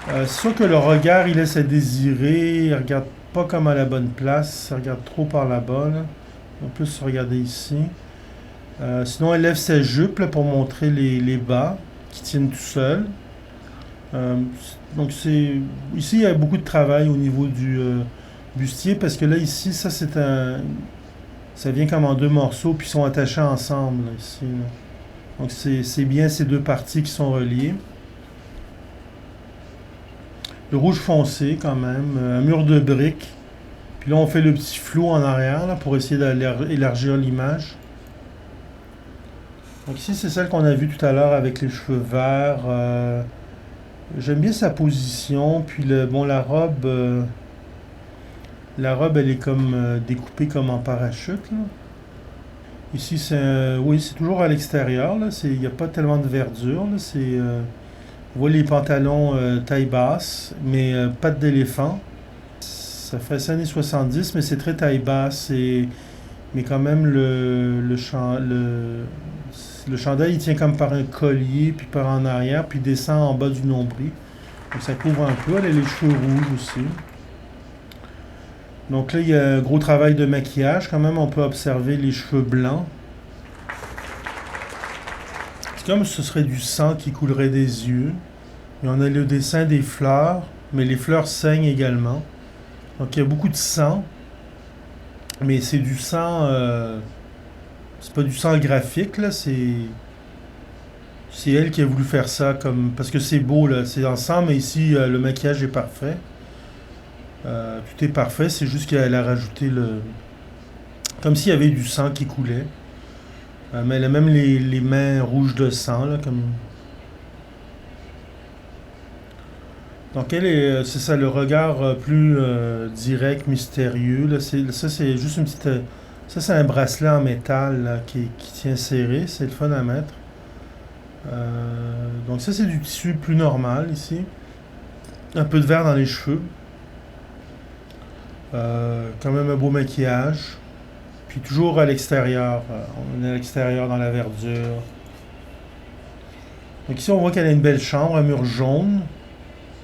C'est sûr que le regard, il laisse à désirer. Il regarde pas comme à la bonne place. Il regarde trop par là-bas. Là. On peut se regarder ici. Sinon, elle lève sa jupe là, pour montrer les bas qui tiennent tout seuls. Euh, donc, ici, il y a beaucoup de travail au niveau du bustier parce que là, ici, ça vient comme en deux morceaux puis ils sont attachés ensemble là, ici. Là. Donc, c'est bien ces deux parties qui sont reliées. Le rouge foncé, quand même, un mur de briques. Puis là, on fait le petit flou en arrière là, pour essayer d'élargir l'image. Donc ici, c'est celle qu'on a vue tout à l'heure avec les cheveux verts. J'aime bien sa position. Puis la robe, elle est comme découpée comme en parachute. Là. Ici, oui, c'est toujours à l'extérieur. Là. Il n'y a pas tellement de verdure. Là. On voit les pantalons taille basse, mais pattes d'éléphant. Ça fait les années 70, mais c'est très taille basse. Mais quand même, le chandail, il tient comme par un collier, puis par en arrière, puis descend en bas du nombril. Donc ça couvre un peu. Elle a les cheveux rouges aussi. Donc là, il y a un gros travail de maquillage. Quand même, on peut observer les cheveux blancs. C'est comme si ce serait du sang qui coulerait des yeux. Et on a le dessin des fleurs, mais les fleurs saignent également. Donc il y a beaucoup de sang. Mais c'est du sang... c'est pas du sang graphique, là. C'est elle qui a voulu faire ça comme... Parce que c'est beau, là. C'est ensemble, mais ici, le maquillage est parfait. Tout est parfait, c'est juste qu'elle a rajouté le... Comme s'il y avait du sang qui coulait. Mais elle a même les mains rouges de sang, là, comme... Donc c'est ça, le regard plus direct, mystérieux. Là, ça, c'est juste une petite... ça, c'est un bracelet en métal là, qui tient serré. C'est le fun à mettre. Donc ça, c'est du tissu plus normal ici. Un peu de vert dans les cheveux. Quand même un beau maquillage. Puis toujours à l'extérieur. On est à l'extérieur dans la verdure. Donc ici, on voit qu'elle a une belle chambre, un mur jaune.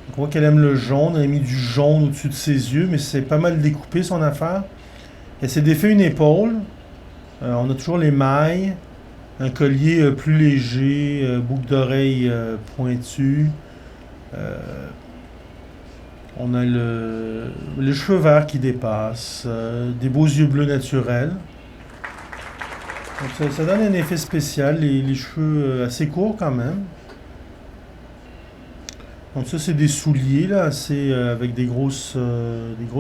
Donc on voit qu'elle aime le jaune. Elle a mis du jaune au-dessus de ses yeux, mais c'est pas mal découpé son affaire. Elle s'est défait une épaule. On a toujours les mailles. Un collier plus léger, boucle d'oreille pointue. On a les cheveux verts qui dépassent, des beaux yeux bleus naturels. Donc ça donne un effet spécial, les cheveux assez courts quand même. Donc ça c'est des souliers là, avec des grosses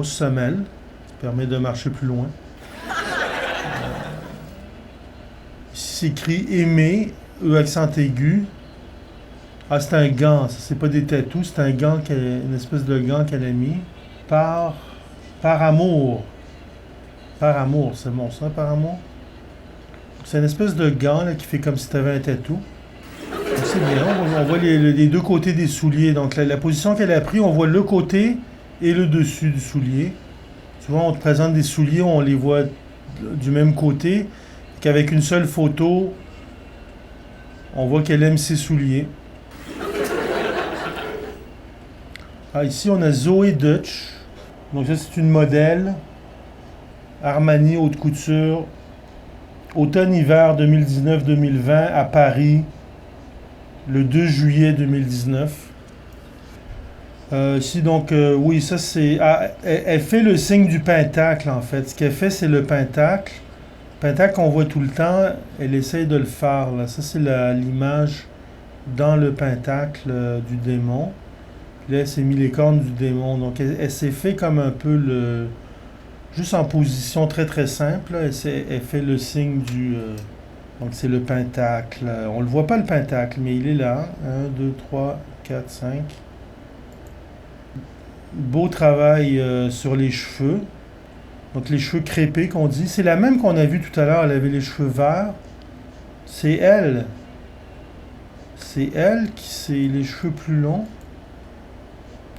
semelles, qui permet de marcher plus loin. Ici c'est écrit aimer, accent aigu. Ah, c'est un gant, ça c'est pas des tatous, c'est un gant, une espèce de gant qu'elle a mis. Par amour. Par amour, c'est bon ça, par amour? C'est une espèce de gant là, qui fait comme si tu avais un tatou. Donc, c'est bien, on voit les deux côtés des souliers. Donc la position qu'elle a pris, on voit le côté et le dessus du soulier. Souvent on te présente des souliers, on les voit du même côté, qu'avec une seule photo, on voit qu'elle aime ses souliers. Ah, ici, on a Zoé Dutch. Donc ça, c'est une modèle. Armani haute couture. Automne-hiver 2019-2020 à Paris. Le 2 juillet 2019. Ici, donc, oui, ça c'est... Ah, elle fait le signe du pentacle, en fait. Ce qu'elle fait, c'est le pentacle. Le pentacle qu'on voit tout le temps, elle essaye de le faire. Là. Ça, c'est l'image dans le pentacle du démon. Là, elle s'est mis les cornes du démon. Donc, elle s'est fait comme un peu juste en position très très simple. Là, elle fait le signe du... donc, c'est le pentacle. On le voit pas le pentacle, mais il est là. 1, 2, 3, 4, 5. Beau travail sur les cheveux. Donc, les cheveux crêpés qu'on dit. C'est la même qu'on a vue tout à l'heure. Elle avait les cheveux verts. C'est elle. C'est elle qui c'est les cheveux plus longs.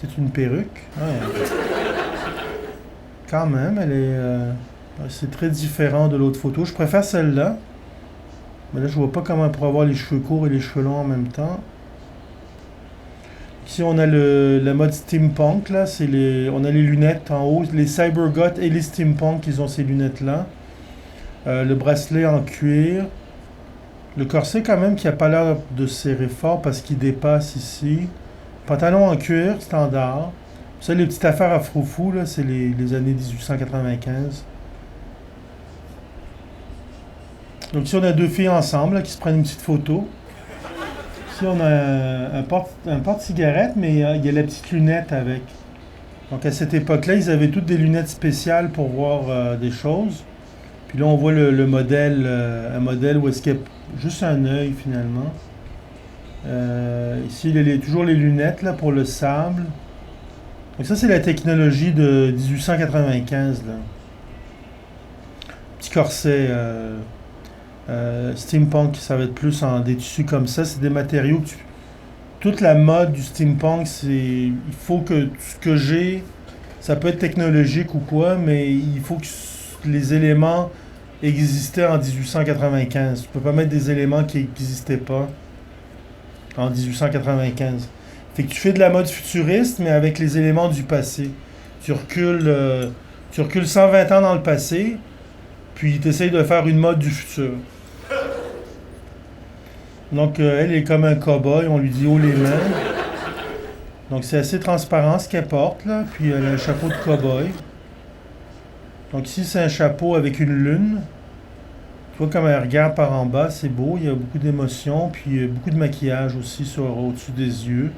C'est une perruque. Ouais. Quand même, c'est très différent de l'autre photo. Je préfère celle-là. Mais là, je vois pas comment elle pourrait avoir les cheveux courts et les cheveux longs en même temps. Ici, on a la mode steampunk. Là. On a les lunettes en haut. Les cybergoths et les steampunk, ils ont ces lunettes-là. Le bracelet en cuir. Le corset, quand même, qui a pas l'air de serrer fort parce qu'il dépasse ici. Pantalon en cuir, standard. Ça, les petites affaires à froufou, là, c'est les années 1895. Donc ici, on a deux filles ensemble là, qui se prennent une petite photo. Ici, on a un porte-cigarette, mais il y a la petite lunette avec. Donc à cette époque-là, ils avaient toutes des lunettes spéciales pour voir des choses. Puis là, on voit le modèle, un modèle où est-ce qu'il y a juste un œil finalement. Ici, toujours les lunettes là, pour le sable. Donc ça, c'est la technologie de 1895. Là. Petit corset steampunk, ça va être plus en des tissus comme ça. C'est des matériaux que toute la mode du steampunk, c'est il faut que ce que j'ai, ça peut être technologique ou quoi, mais il faut que les éléments existaient en 1895. Tu peux pas mettre des éléments qui n'existaient pas en 1895. Fait que tu fais de la mode futuriste, mais avec les éléments du passé. Tu recules 120 ans dans le passé, puis tu essayes de faire une mode du futur. Donc, elle est comme un cow-boy, on lui dit haut les mains. Donc, c'est assez transparent ce qu'elle porte, là. Puis, elle a un chapeau de cow-boy. Donc, ici, c'est un chapeau avec une lune. Tu vois comme elle regarde par en bas, c'est beau, il y a beaucoup d'émotions, puis beaucoup de maquillage aussi au-dessus des yeux.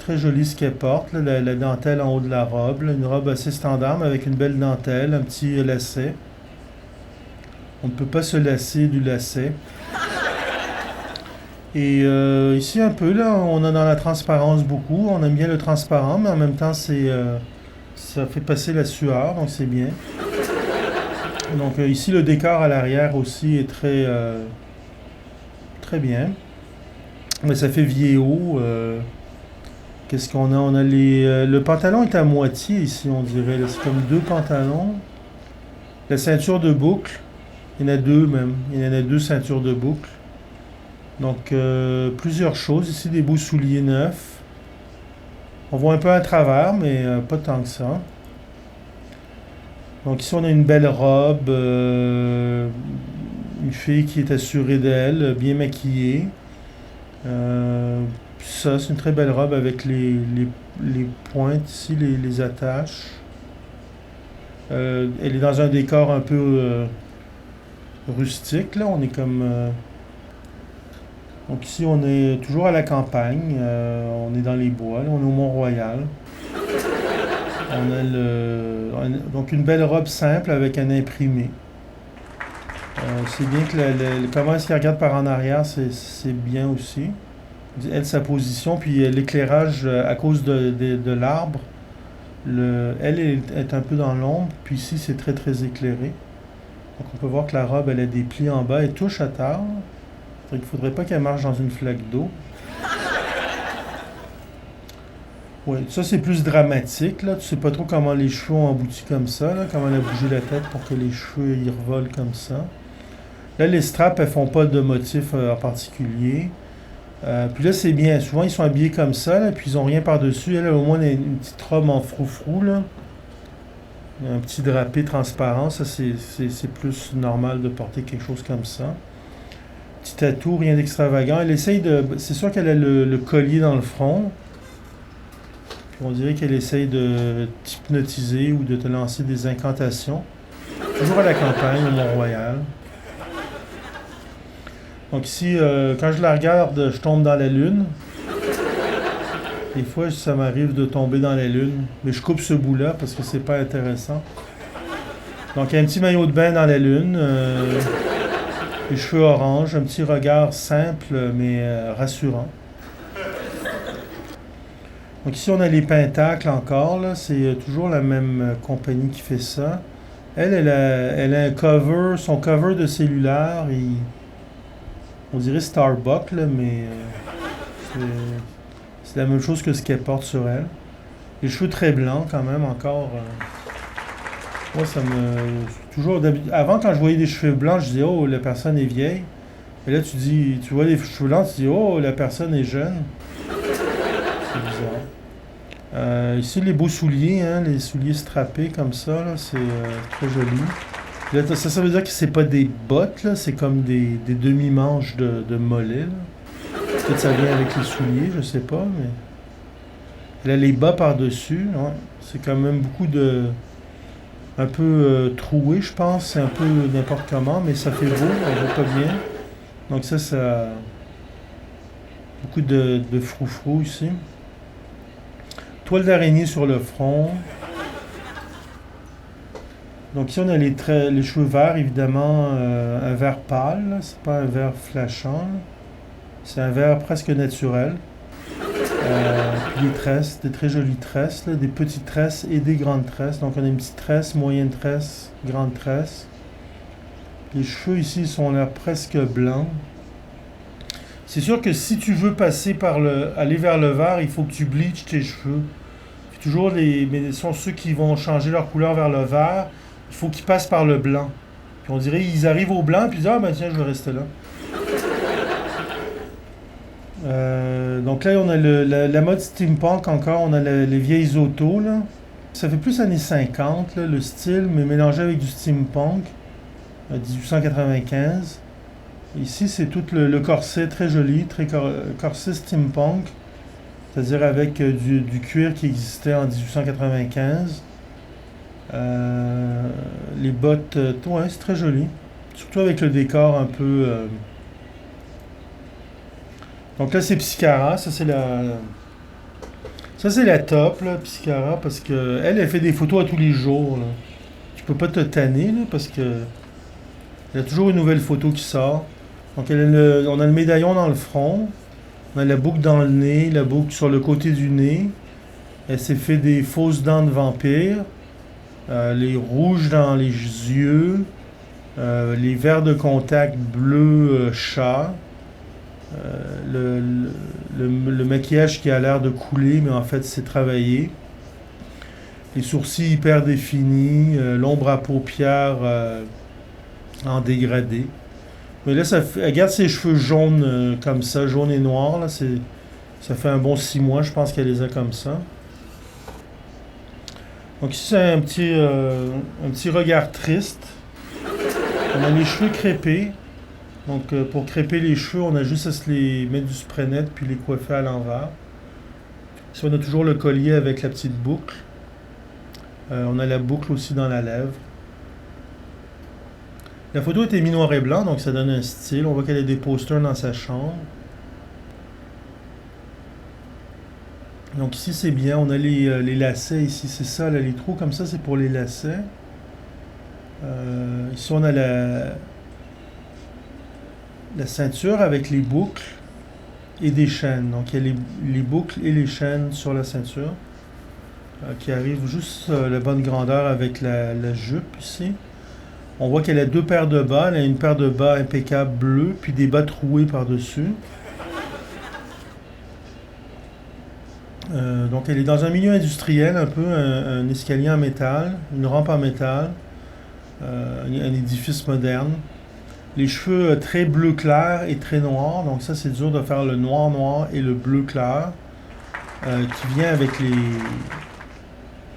Très joli ce qu'elle porte, là, la dentelle en haut de la robe, là, une robe assez standard, mais avec une belle dentelle, un petit lacet. On ne peut pas se lasser du lacet. Et ici un peu, là, on est dans la transparence beaucoup. On aime bien le transparent, mais en même temps, ça fait passer la sueur, donc c'est bien. Donc ici, le décor à l'arrière aussi est très bien. Mais ça fait vieillot. Qu'est-ce qu'on a? On a le pantalon est à moitié ici, on dirait. C'est comme deux pantalons. La ceinture de boucle. Il y en a deux même. Il y en a deux ceintures de boucle. Donc, plusieurs choses. Ici, des beaux souliers neufs. On voit un peu à travers, mais pas tant que ça. Donc, ici, on a une belle robe. Une fille qui est assurée d'elle, bien maquillée. Ça, c'est une très belle robe avec les pointes ici, les attaches. Elle est dans un décor un peu rustique, là. On est comme... Donc ici, on est toujours à la campagne. On est dans les bois. Là, on est au Mont-Royal. Donc une belle robe simple avec un imprimé. C'est bien que comment est-ce qu'elle regarde par en arrière, c'est bien aussi. Elle, sa position, puis l'éclairage à cause de l'arbre. Elle est un peu dans l'ombre, puis ici, c'est très, très éclairé. Donc on peut voir que la robe, elle a des plis en bas, elle touche à terre. Il ne faudrait pas qu'elle marche dans une flaque d'eau. Oui, ça c'est plus dramatique, là. Tu sais pas trop comment les cheveux ont embouti comme ça, là, comment elle a bougé la tête pour que les cheveux y revolent comme ça. Là, les straps, elles font pas de motif en particulier. Puis là, c'est bien. Souvent, ils sont habillés comme ça, là, puis ils ont rien par-dessus. Elle a au moins une petite robe en froufrou, là. Un petit drapé transparent. Ça, c'est plus normal de porter quelque chose comme ça. Petit atout, rien d'extravagant. Elle essaye de... C'est sûr qu'elle a le collier dans le front. Puis on dirait qu'elle essaye de t'hypnotiser ou de te lancer des incantations. Toujours à la campagne, au Mont-Royal. Donc ici, quand je la regarde, je tombe dans la lune. Des fois, ça m'arrive de tomber dans la lune. Mais je coupe ce bout-là parce que c'est pas intéressant. Donc, un petit maillot de bain dans la lune. Les cheveux orange. Un petit regard simple, mais rassurant. Donc ici, on a les pentacles encore. Là. C'est toujours la même compagnie qui fait ça. Elle a un cover. Son cover de cellulaire, on dirait Starbucks, là, mais c'est la même chose que ce qu'elle porte sur elle. Les cheveux très blancs quand même, encore. Moi, ça me... Toujours, avant, quand je voyais des cheveux blancs, je disais, oh, la personne est vieille. Et là, tu vois les cheveux blancs, tu dis, oh, la personne est jeune. C'est bizarre. Ici, les beaux souliers, hein, les souliers strappés comme ça, là, c'est très joli. Là, ça veut dire que c'est pas des bottes, là, c'est comme des demi-manches de mollets. Peut-être ça vient avec les souliers, je sais pas, mais. Elle a les bas par-dessus, ouais. C'est quand même beaucoup de. Un peu troué, je pense. C'est un peu n'importe comment, mais ça fait beau, elle va pas bien. Donc ça. Beaucoup de froufrou ici. Toile d'araignée sur le front. Donc ici on a les cheveux verts, évidemment, un vert pâle, là. C'est pas un vert flashant, là. C'est un vert presque naturel. Puis des tresses, des très jolies tresses, là, des petites tresses et des grandes tresses. Donc on a une petite tresse, moyenne tresse, grande tresse. Les cheveux ici sont là presque blancs. C'est sûr que si tu veux aller vers le vert, il faut que tu bleaches tes cheveux. Puis toujours mais sont ceux qui vont changer leur couleur vers le vert, il faut qu'ils passent par le blanc. Puis on dirait ils arrivent au blanc puis ils disent ah ben tiens je vais rester là. Donc là, on a la mode steampunk encore, on a les vieilles autos, là. Ça fait plus années 50, là, le style, mais mélangé avec du steampunk, 1895. Ici, c'est tout le corset très joli, très corset steampunk, c'est-à-dire avec du cuir qui existait en 1895. Les bottes, ouais, c'est très joli, surtout avec le décor un peu... Donc là, c'est Psycara. Ça, c'est la top, là, Psycara, parce que elle fait des photos à tous les jours, là. Tu peux pas te tanner, là, parce que il y a toujours une nouvelle photo qui sort. Donc, on a le médaillon dans le front. On a la boucle dans le nez, la boucle sur le côté du nez. Elle s'est fait des fausses dents de vampire. Les rouges dans les yeux. Les verres de contact bleu chat. Le maquillage qui a l'air de couler, mais en fait c'est travaillé. Les sourcils hyper définis, l'ombre à paupières en dégradé. Mais là, elle garde ses cheveux jaunes comme ça, jaune et noir. Là, ça fait un bon 6 mois, je pense qu'elle les a comme ça. Donc ici, c'est un petit regard triste. On a les cheveux crêpés. Donc pour crêper les cheveux, on a juste à se les mettre du spray net puis les coiffer à l'envers. Ici, on a toujours le collier avec la petite boucle. On a la boucle aussi dans la lèvre. La photo était mis noir et blanc, donc ça donne un style. On voit qu'elle a des posters dans sa chambre. Donc ici, c'est bien. On a les lacets ici. C'est ça, là, les trous comme ça, c'est pour les lacets. Ici, on a la ceinture avec les boucles et des chaînes. Donc il y a les boucles et les chaînes sur la ceinture qui arrivent juste la bonne grandeur avec la jupe ici. On voit qu'elle a deux paires de bas. Elle a une paire de bas impeccable bleu puis des bas troués par-dessus. Donc elle est dans un milieu industriel, un peu un escalier en métal, une rampe en métal, un édifice moderne. Les cheveux très bleu clair et très noirs, donc ça c'est dur de faire le noir noir et le bleu clair qui vient avec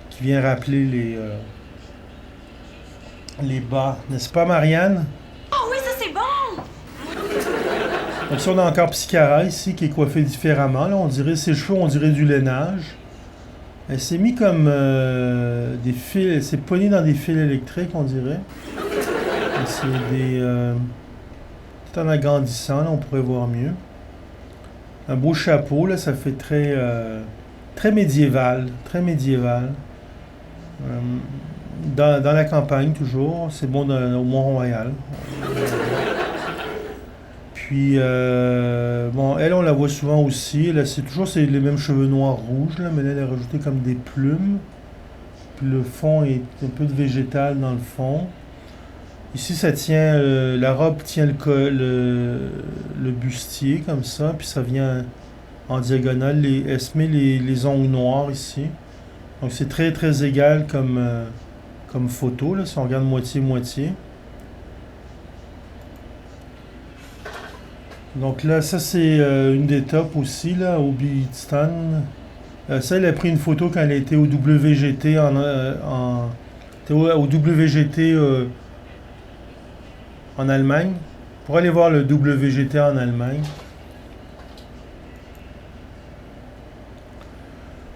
qui vient rappeler les bas, n'est-ce pas Marianne? Oh oui, ça c'est bon! Donc ici on a encore Psycara ici qui est coiffée différemment, là, ses cheveux on dirait du lainage. Elle s'est mis comme des fils, elle s'est pognée dans des fils électriques on dirait. C'est tout en agrandissant, là, on pourrait voir mieux. Un beau chapeau, là, ça fait très médiéval, très médiéval. Dans la campagne, toujours, c'est bon au Mont-Royal. Puis, bon, elle, on la voit souvent aussi. Là, c'est les mêmes cheveux noirs rouges, là, mais là, elle a rajouté comme des plumes. Puis le fond est un peu de végétal dans le fond. Ici, ça tient, la robe tient le bustier comme ça, puis ça vient en diagonale. Elle se met les ongles noirs ici. Donc c'est très très égal comme photo, là, si on regarde moitié-moitié. Donc là, ça c'est une des tops aussi, là, au Titan. Ça, elle a pris une photo quand elle était au WGT au WGT en Allemagne. Pour aller voir le WGT en Allemagne.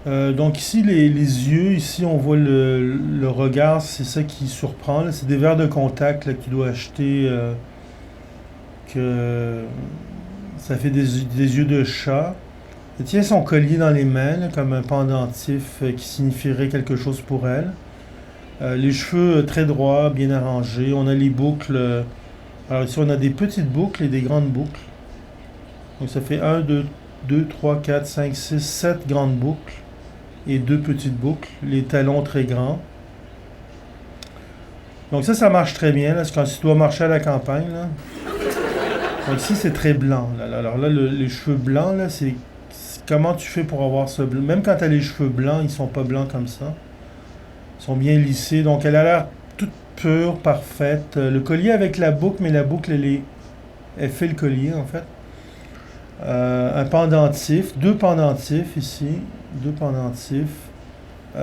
Donc ici, les yeux, ici on voit le regard, c'est ça qui surprend. C'est des verres de contact qu'il doit acheter, que ça fait des yeux de chat. Il tient son collier dans les mains, là, comme un pendentif qui signifierait quelque chose pour elle. Les cheveux très droits, bien arrangés. On a les boucles. Alors ici on a des petites boucles et des grandes boucles. Donc ça fait 1, 2, 3, 4, 5, 6, 7 grandes boucles. Et 2 petites boucles, les talons très grands. Donc ça marche très bien, là, quand tu dois marcher à la campagne. Là. Donc ici, c'est très blanc. Là. Alors là, les cheveux blancs, là, c'est comment tu fais pour avoir ce blanc. Même quand tu as les cheveux blancs, ils sont pas blancs comme ça. Ils sont bien lissés. Donc elle a l'air toute pure, parfaite. Le collier avec la boucle, mais la boucle, elle fait le collier, en fait. Un pendentif, 2 pendentifs ici. 2 pendentifs.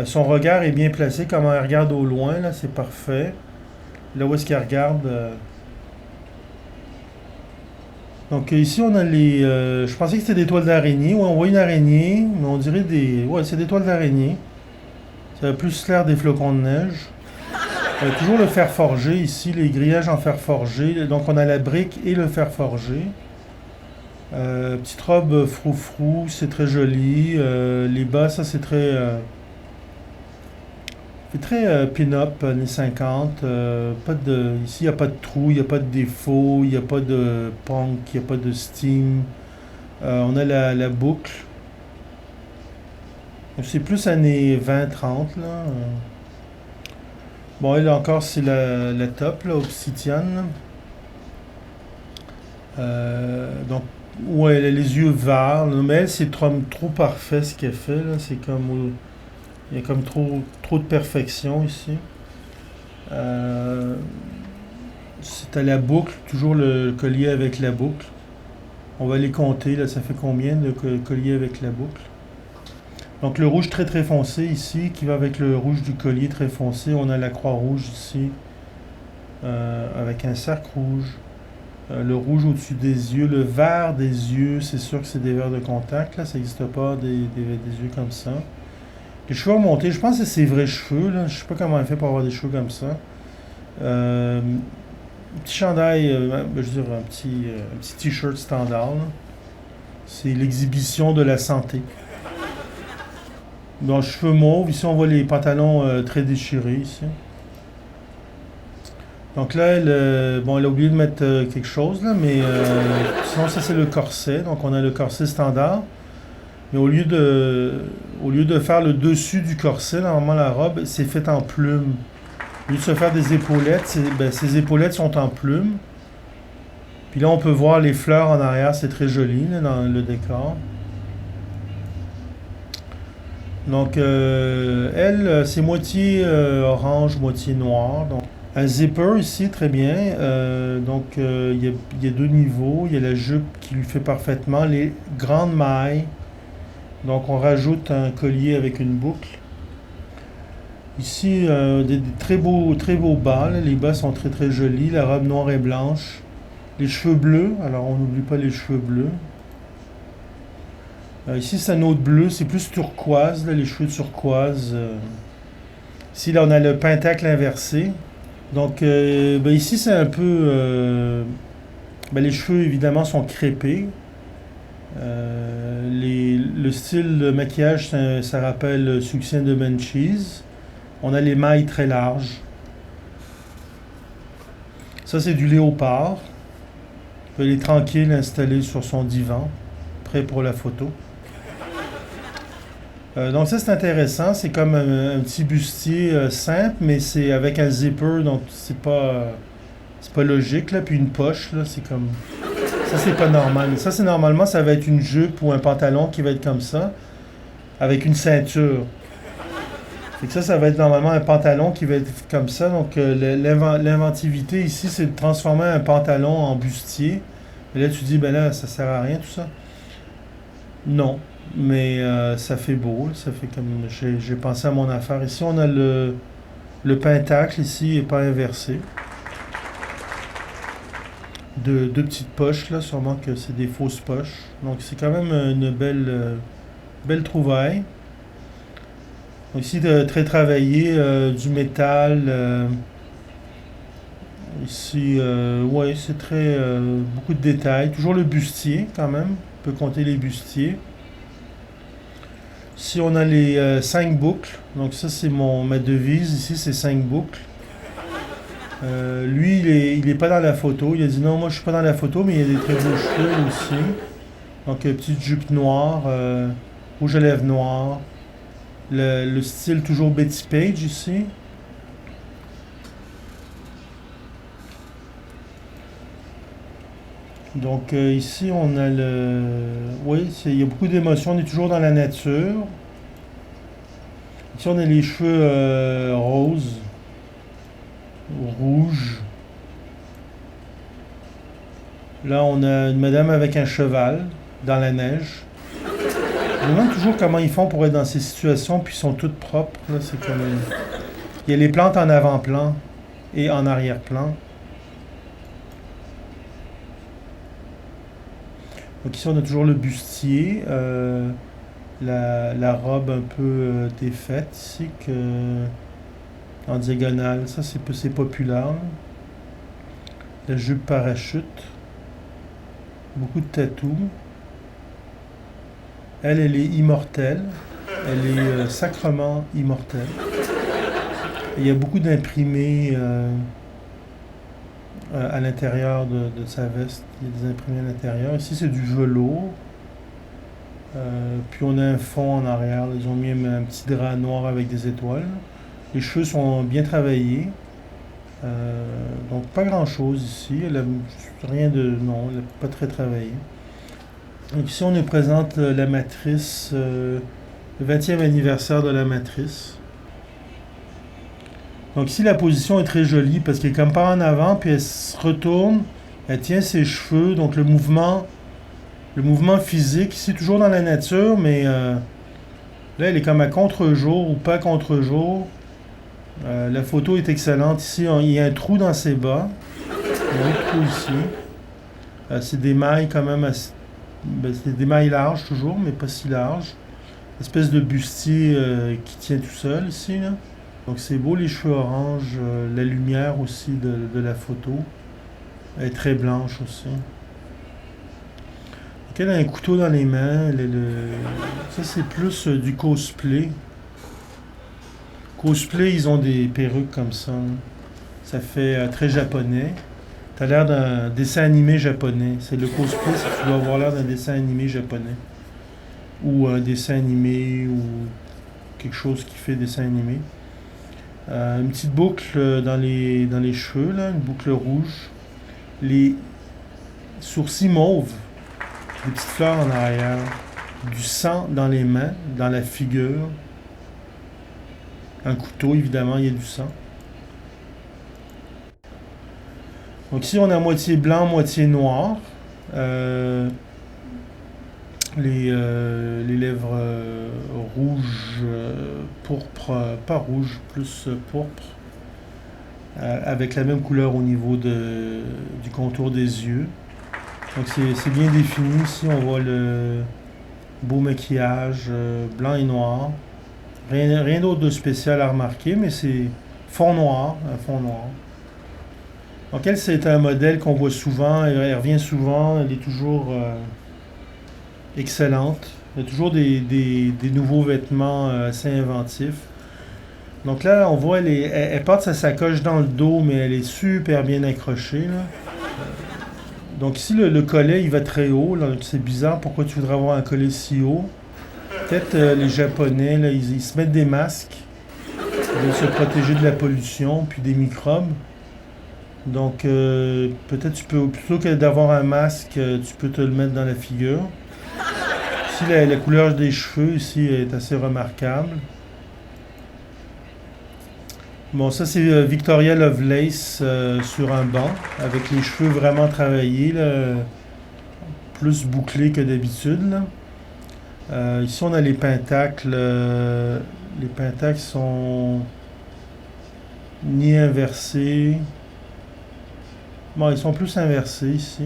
Son regard est bien placé, comme elle regarde au loin, là, c'est parfait. Là où est-ce qu'elle regarde. Donc ici on a les. Je pensais que c'était des toiles d'araignée. Ouais, on voit une araignée, mais on dirait des. Ouais, c'est des toiles d'araignée. Ça a plus l'air des flocons de neige. Toujours le fer forgé ici, les grillages en fer forgé. Donc on a la brique et le fer forgé. Petite robe froufrou, c'est très joli. Les bas, ça c'est très pin-up, années 50. Ici, il n'y a pas de trou, il n'y a pas de défaut, il n'y a pas de punk, il n'y a pas de steam. On a la boucle. C'est plus années 20-30. Là. Bon, elle encore, c'est la top, là, obsidienne. Donc, ouais, elle a les yeux verts, mais elle, c'est trop parfait ce qu'elle fait, là. C'est comme. Il y a comme trop de perfection ici. C'est à la boucle, toujours le collier avec la boucle. On va les compter, là, ça fait combien de collier avec la boucle? Donc le rouge très très foncé ici, qui va avec le rouge du collier très foncé. On a la croix rouge ici, avec un cercle rouge. Le rouge au-dessus des yeux, le vert des yeux, c'est sûr que c'est des verres de contact, là, ça n'existe pas des yeux comme ça. Les cheveux remontés, je pense que c'est ses vrais cheveux, là. Je sais pas comment elle fait pour avoir des cheveux comme ça. Petit chandail, je veux dire un petit t-shirt standard, là. C'est l'exhibition de la santé. Dans les cheveux mauves, ici on voit les pantalons très déchirés ici. Donc là, elle a oublié de mettre quelque chose, là, mais sinon ça c'est le corset. Donc on a le corset standard. Mais au lieu de faire le dessus du corset, normalement la robe, c'est fait en plume. Au lieu de se faire des épaulettes, ces épaulettes sont en plume. Puis là, on peut voir les fleurs en arrière, c'est très joli là, dans le décor. Donc, elle, c'est moitié orange, moitié noir. Donc, un zipper ici, très bien. Donc, il y a 2 niveaux. Il y a la jupe qui lui fait parfaitement. Les grandes mailles. Donc, on rajoute un collier avec une boucle. Ici, des très beaux bas. Là. Les bas sont très très jolis. La robe noire et blanche. Les cheveux bleus. Alors, on n'oublie pas les cheveux bleus. Ici, c'est un autre bleu. C'est plus turquoise, là, les cheveux turquoise. Ici, là, on a le pentacle inversé. Donc, ici, c'est un peu... les cheveux, évidemment, sont crêpés. Le style de maquillage, ça rappelle Succès de Banshees. On a les mailles très larges. Ça, c'est du léopard. Elle est tranquille, installée sur son divan, prêt pour la photo. Donc ça, c'est intéressant. C'est comme un petit bustier simple, mais c'est avec un zipper, donc c'est pas logique. Là. Puis une poche, là, c'est comme... Ça, c'est pas normal. Ça, c'est normalement, ça va être une jupe ou un pantalon qui va être comme ça, avec une ceinture. Fait que ça va être normalement un pantalon qui va être comme ça. Donc, l'inventivité ici, c'est de transformer un pantalon en bustier. Et là, tu dis, ben là, ça sert à rien, tout ça. Non, mais ça fait beau. Ça fait comme... J'ai pensé à mon affaire. Ici, on a le pentacle, ici, et pas inversé. deux petites poches, là, sûrement que c'est des fausses poches. Donc c'est quand même une belle trouvaille. Donc, ici, très travaillé, du métal. Ici, ouais, c'est très beaucoup de détails. Toujours le bustier, quand même. On peut compter les bustiers. Ici, on a les 5 boucles. Donc ça, c'est ma devise. Ici, c'est 5 boucles. Lui, il est pas dans la photo. Il a dit non, moi je suis pas dans la photo, mais il a des très beaux cheveux aussi. Donc, petite jupe noire, rouge à lèvres noir. Le style toujours Betty Page ici. Donc, ici, on a le. Oui, il y a beaucoup d'émotions. On est toujours dans la nature. Ici, on a les cheveux roses, rouges. Là, on a une madame avec un cheval dans la neige. Je me demande toujours comment ils font pour être dans ces situations, puis ils sont toutes propres. Là, c'est comme... Il y a les plantes en avant-plan et en arrière-plan. Donc ici, on a toujours le bustier, la robe un peu défaite ici, en diagonale. Ça, c'est populaire. La jupe parachute. Beaucoup de tatous. Elle est immortelle. Elle est sacrement immortelle. Et il y a beaucoup d'imprimés à l'intérieur de sa veste. Il y a des imprimés à l'intérieur. Ici, c'est du velours. Puis on a un fond en arrière. Ils ont mis un petit drap noir avec des étoiles. Les cheveux sont bien travaillés. Donc pas grand chose ici. Elle a rien de... Non, elle n'a pas très travaillé. Donc ici, on nous présente la matrice, le 20e anniversaire de la matrice. Donc ici, la position est très jolie parce qu'elle est comme pas en avant, puis elle se retourne, elle tient ses cheveux. Donc le mouvement physique, ici, toujours dans la nature, mais là, elle est comme à contre-jour ou pas à contre-jour. La photo est excellente. Ici, il y a un trou dans ses bas. Il y a un autre trou ici. C'est des mailles quand même assez... c'est des mailles larges toujours, mais pas si larges. Espèce de bustier qui tient tout seul ici, là. Donc c'est beau, les cheveux orange, la lumière aussi de la photo. Elle est très blanche aussi. Donc elle a un couteau dans les mains. Ça c'est plus du cosplay. Cosplay, ils ont des perruques comme ça. Ça fait très japonais. T'as l'air d'un dessin animé japonais. C'est le cosplay, tu dois avoir l'air d'un dessin animé japonais. Ou un dessin animé, ou quelque chose qui fait dessin animé. Une petite boucle dans les cheveux, là, une boucle rouge. Les sourcils mauves. Des petites fleurs en arrière. Du sang dans les mains, dans la figure. Un couteau, évidemment, il y a du sang. Donc ici, on a moitié blanc, moitié noir. Les lèvres rouges, pourpre, pas rouge, plus pourpre, avec la même couleur au niveau du contour des yeux. Donc c'est bien défini. Ici, on voit le beau maquillage blanc et noir. Rien d'autre de spécial à remarquer, mais c'est fond noir, un fond noir. Donc elle, c'est un modèle qu'on voit souvent, elle revient souvent, elle est toujours excellente. Il y a toujours des nouveaux vêtements assez inventifs. Donc là, on voit, elle porte sa sacoche dans le dos, mais elle est super bien accrochée, là. Donc ici, le collet, il va très haut. C'est bizarre, pourquoi tu voudrais avoir un collet si haut? Peut-être les Japonais, là, ils se mettent des masques. Ils veulent se protéger de la pollution, puis des microbes. Donc, peut-être plutôt que d'avoir un masque, tu peux te le mettre dans la figure. Ici, la couleur des cheveux ici est assez remarquable. Bon, ça c'est Victoria Lovelace sur un banc, avec les cheveux vraiment travaillés, là, plus bouclés que d'habitude. Ici, on a les pentacles. Les pentacles sont ni inversés, Bon, ils sont plus inversés ici.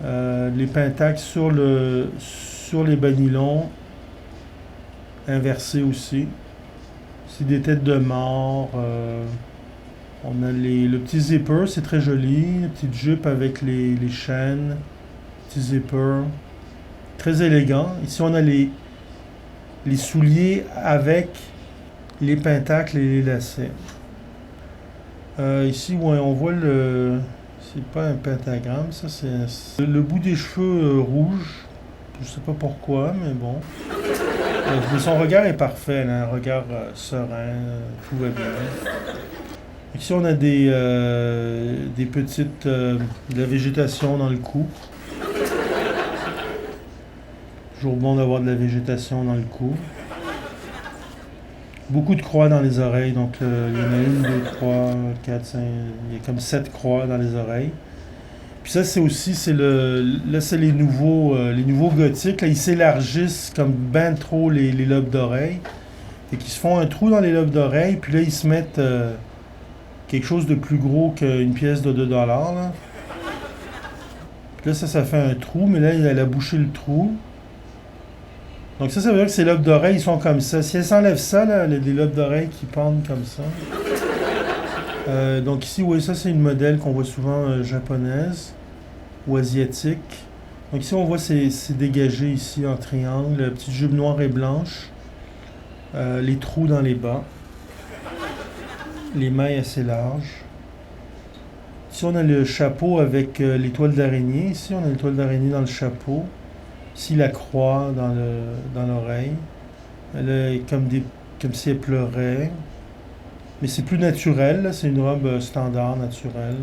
Les pentacles sur les bas nylons, inversés aussi. C'est des têtes de mort. On a le petit zipper, c'est très joli. La petite jupe avec les chaînes. Petit zipper. Très élégant. Ici, on a les souliers avec les pentacles et les lacets. Ici, ouais, on voit le... C'est pas un pentagramme, ça, c'est le bout des cheveux rouges. Je sais pas pourquoi, mais bon. Son regard est parfait, là, un regard serein, tout va bien. Ici, on a des petites... de la végétation dans le cou. Toujours bon d'avoir de la végétation dans le cou. Beaucoup de croix dans les oreilles, donc il y en a 1, 2, 3, 4, 5, il y a comme 7 croix dans les oreilles. Puis ça, c'est aussi, là, c'est les nouveaux gothiques, là, ils s'élargissent comme ben trop les lobes d'oreilles. Et qu'ils se font un trou dans les lobes d'oreilles, puis là, ils se mettent quelque chose de plus gros qu'une pièce de 2$, là. Puis là, ça fait un trou, mais là, elle a bouché le trou. Donc ça veut dire que ces lobes d'oreilles, ils sont comme ça. Si elle s'enlève ça, là, les lobes d'oreilles qui pendent comme ça. Donc ici, oui, ça c'est une modèle qu'on voit souvent japonaise ou asiatique. Donc ici, on voit c'est dégagé ici en triangle, la petite jupe noire et blanche, les trous dans les bas, les mailles assez larges. Ici, on a le chapeau avec l'étoile d'araignée. Ici, on a l'étoile d'araignée dans le chapeau. Ici, la croix dans l'oreille. Elle est comme si elle pleurait. Mais c'est plus naturel, c'est une robe standard, naturelle.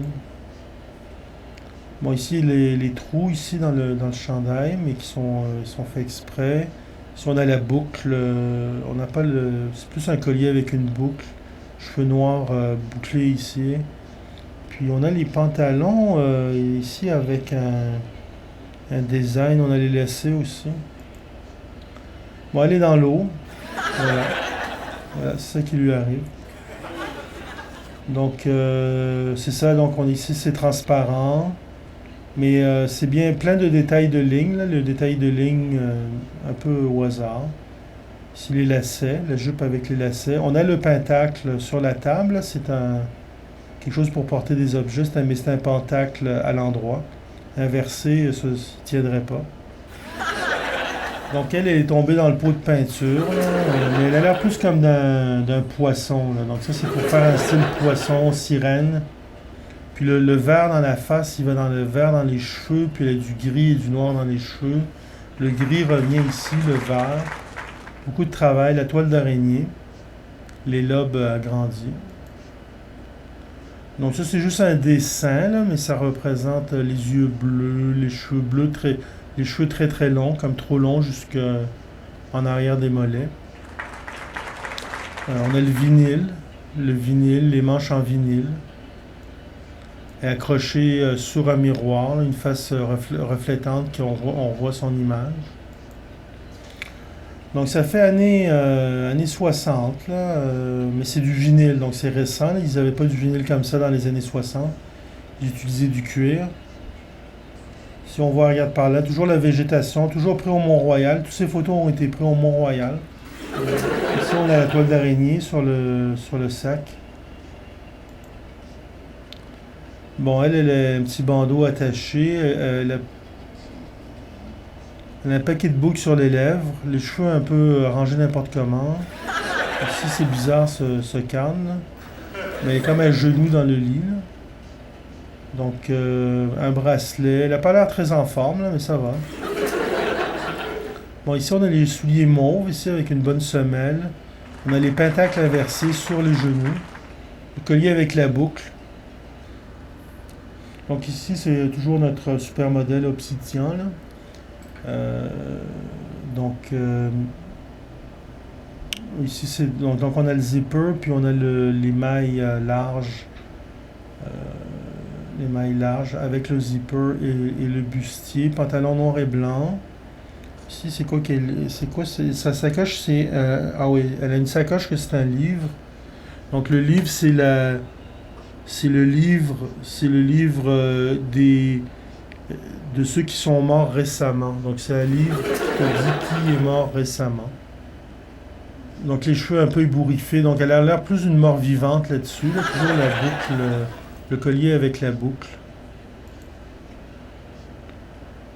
Bon, ici, les trous ici dans le chandail, mais qui sont faits exprès. Ici, on a la boucle. On n'a pas le... C'est plus un collier avec une boucle. Cheveux noirs bouclés ici. Puis on a les pantalons ici avec un design, on a les lacets aussi. Bon, elle est dans l'eau. Voilà. Voilà, c'est ça qui lui arrive. Donc, c'est ça. Donc, ici, c'est transparent. Mais c'est bien plein de détails de lignes. Là, le détail de lignes un peu au hasard. Ici, les lacets. La jupe avec les lacets. On a le pentacle sur la table. C'est quelque chose pour porter des objets. Mais c'est un pentacle à l'endroit. Inversé, ça ne tiendrait pas. Donc elle est tombée dans le pot de peinture, là, mais elle a l'air plus comme d'un poisson. Là. Donc ça, c'est pour faire un style poisson, sirène. Puis le vert dans la face, il va dans le vert dans les cheveux, puis elle a du gris et du noir dans les cheveux. Le gris revient ici, le vert. Beaucoup de travail, la toile d'araignée. Les lobes agrandis. Donc ça, c'est juste un dessin, là, mais ça représente les yeux bleus, les cheveux bleus, les cheveux très très longs, comme trop longs jusqu'en arrière des mollets. On a le vinyle, les manches en vinyle. Et accroché sur un miroir, là, une face reflétante qu'on voit son image. Donc ça fait années 60, là, mais c'est du vinyle, donc c'est récent. Là. Ils n'avaient pas du vinyle comme ça dans les années 60. Ils utilisaient du cuir. Si on voit, regarde par là, toujours la végétation, toujours pris au Mont-Royal. Toutes ces photos ont été prises au Mont-Royal. Ici, on a la toile d'araignée sur le sac. Bon, elle a un petit bandeau attaché. Elle a un paquet de boucles sur les lèvres, les cheveux un peu rangés n'importe comment. Ici, c'est bizarre ce canne. Mais elle est comme à genoux dans le lit. Là. Donc, un bracelet. Elle n'a pas l'air très en forme, là, mais ça va. Bon, ici, on a les souliers mauves, ici, avec une bonne semelle. On a les pentacles inversés sur les genoux. Le collier avec la boucle. Donc, ici, c'est toujours notre super modèle obsidian, là. Ici, donc on a le zipper, puis on a les mailles larges. Les mailles larges avec le zipper et le bustier, pantalon noir et blanc. Ici, c'est quoi sa sacoche, c'est... ah oui, elle a une sacoche que c'est un livre. Donc le livre, c'est c'est le livre de ceux qui sont morts récemment. Donc c'est un livre qui te dit qui est mort récemment. Donc les cheveux un peu ébouriffés. Donc elle a l'air plus d'une mort vivante là-dessus. Là. Toujours la boucle, le collier avec la boucle.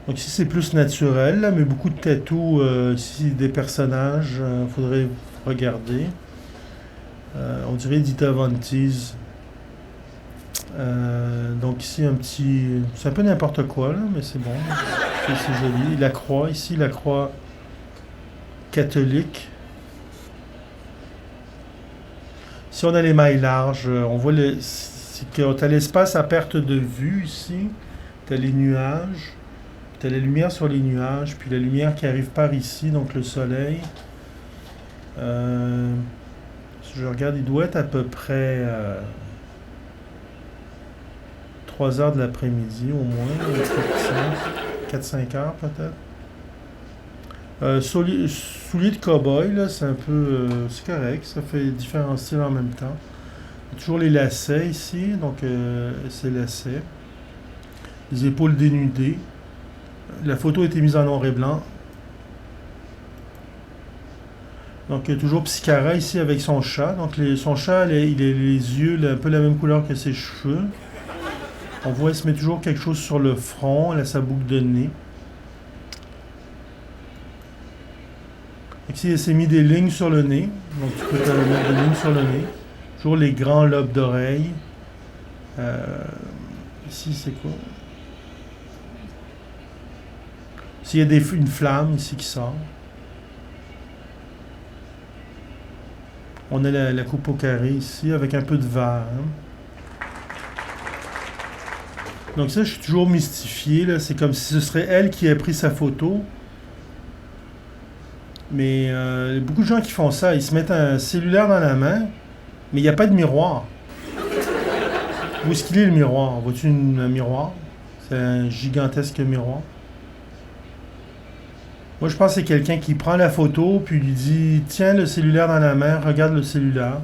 Donc ici c'est plus naturel, là, mais beaucoup de tatous, ici des personnages, faudrait regarder. On dirait Dita Von Teese. Donc ici un petit... C'est un peu n'importe quoi, là, mais c'est bon. C'est joli. La croix, ici la croix catholique. Si on a les mailles larges, on voit t'as l'espace à perte de vue ici. T'as les nuages. T'as la lumière sur les nuages, puis la lumière qui arrive par ici, donc le soleil. Si je regarde, il doit être à peu près 3 heures de l'après-midi au moins, 4-5 heures peut-être. Souliers de cow-boy, là, c'est un peu... c'est correct, ça fait différents styles en même temps. Toujours les lacets ici, donc c'est lacets. Les épaules dénudées. La photo a été mise en noir et blanc. Donc toujours Psychara ici avec son chat. Donc son chat, il a les yeux un peu la même couleur que ses cheveux. On voit qu'il se met toujours quelque chose sur le front. Elle a sa boucle de nez. Ici, elle s'est mis des lignes sur le nez. Donc tu peux te mettre des lignes sur le nez. Toujours les grands lobes d'oreilles. Ici, c'est quoi? S'il y a une flamme ici qui sort. On a la coupe au carré ici avec un peu de vert. Hein. Donc ça, je suis toujours mystifié. Là. C'est comme si ce serait elle qui a pris sa photo. Mais beaucoup de gens qui font ça, ils se mettent un cellulaire dans la main, mais il n'y a pas de miroir. Où est-ce qu'il est le miroir? Vois-tu un miroir? C'est un gigantesque miroir. Moi, je pense que c'est quelqu'un qui prend la photo, puis lui dit « Tiens le cellulaire dans la main, regarde le cellulaire,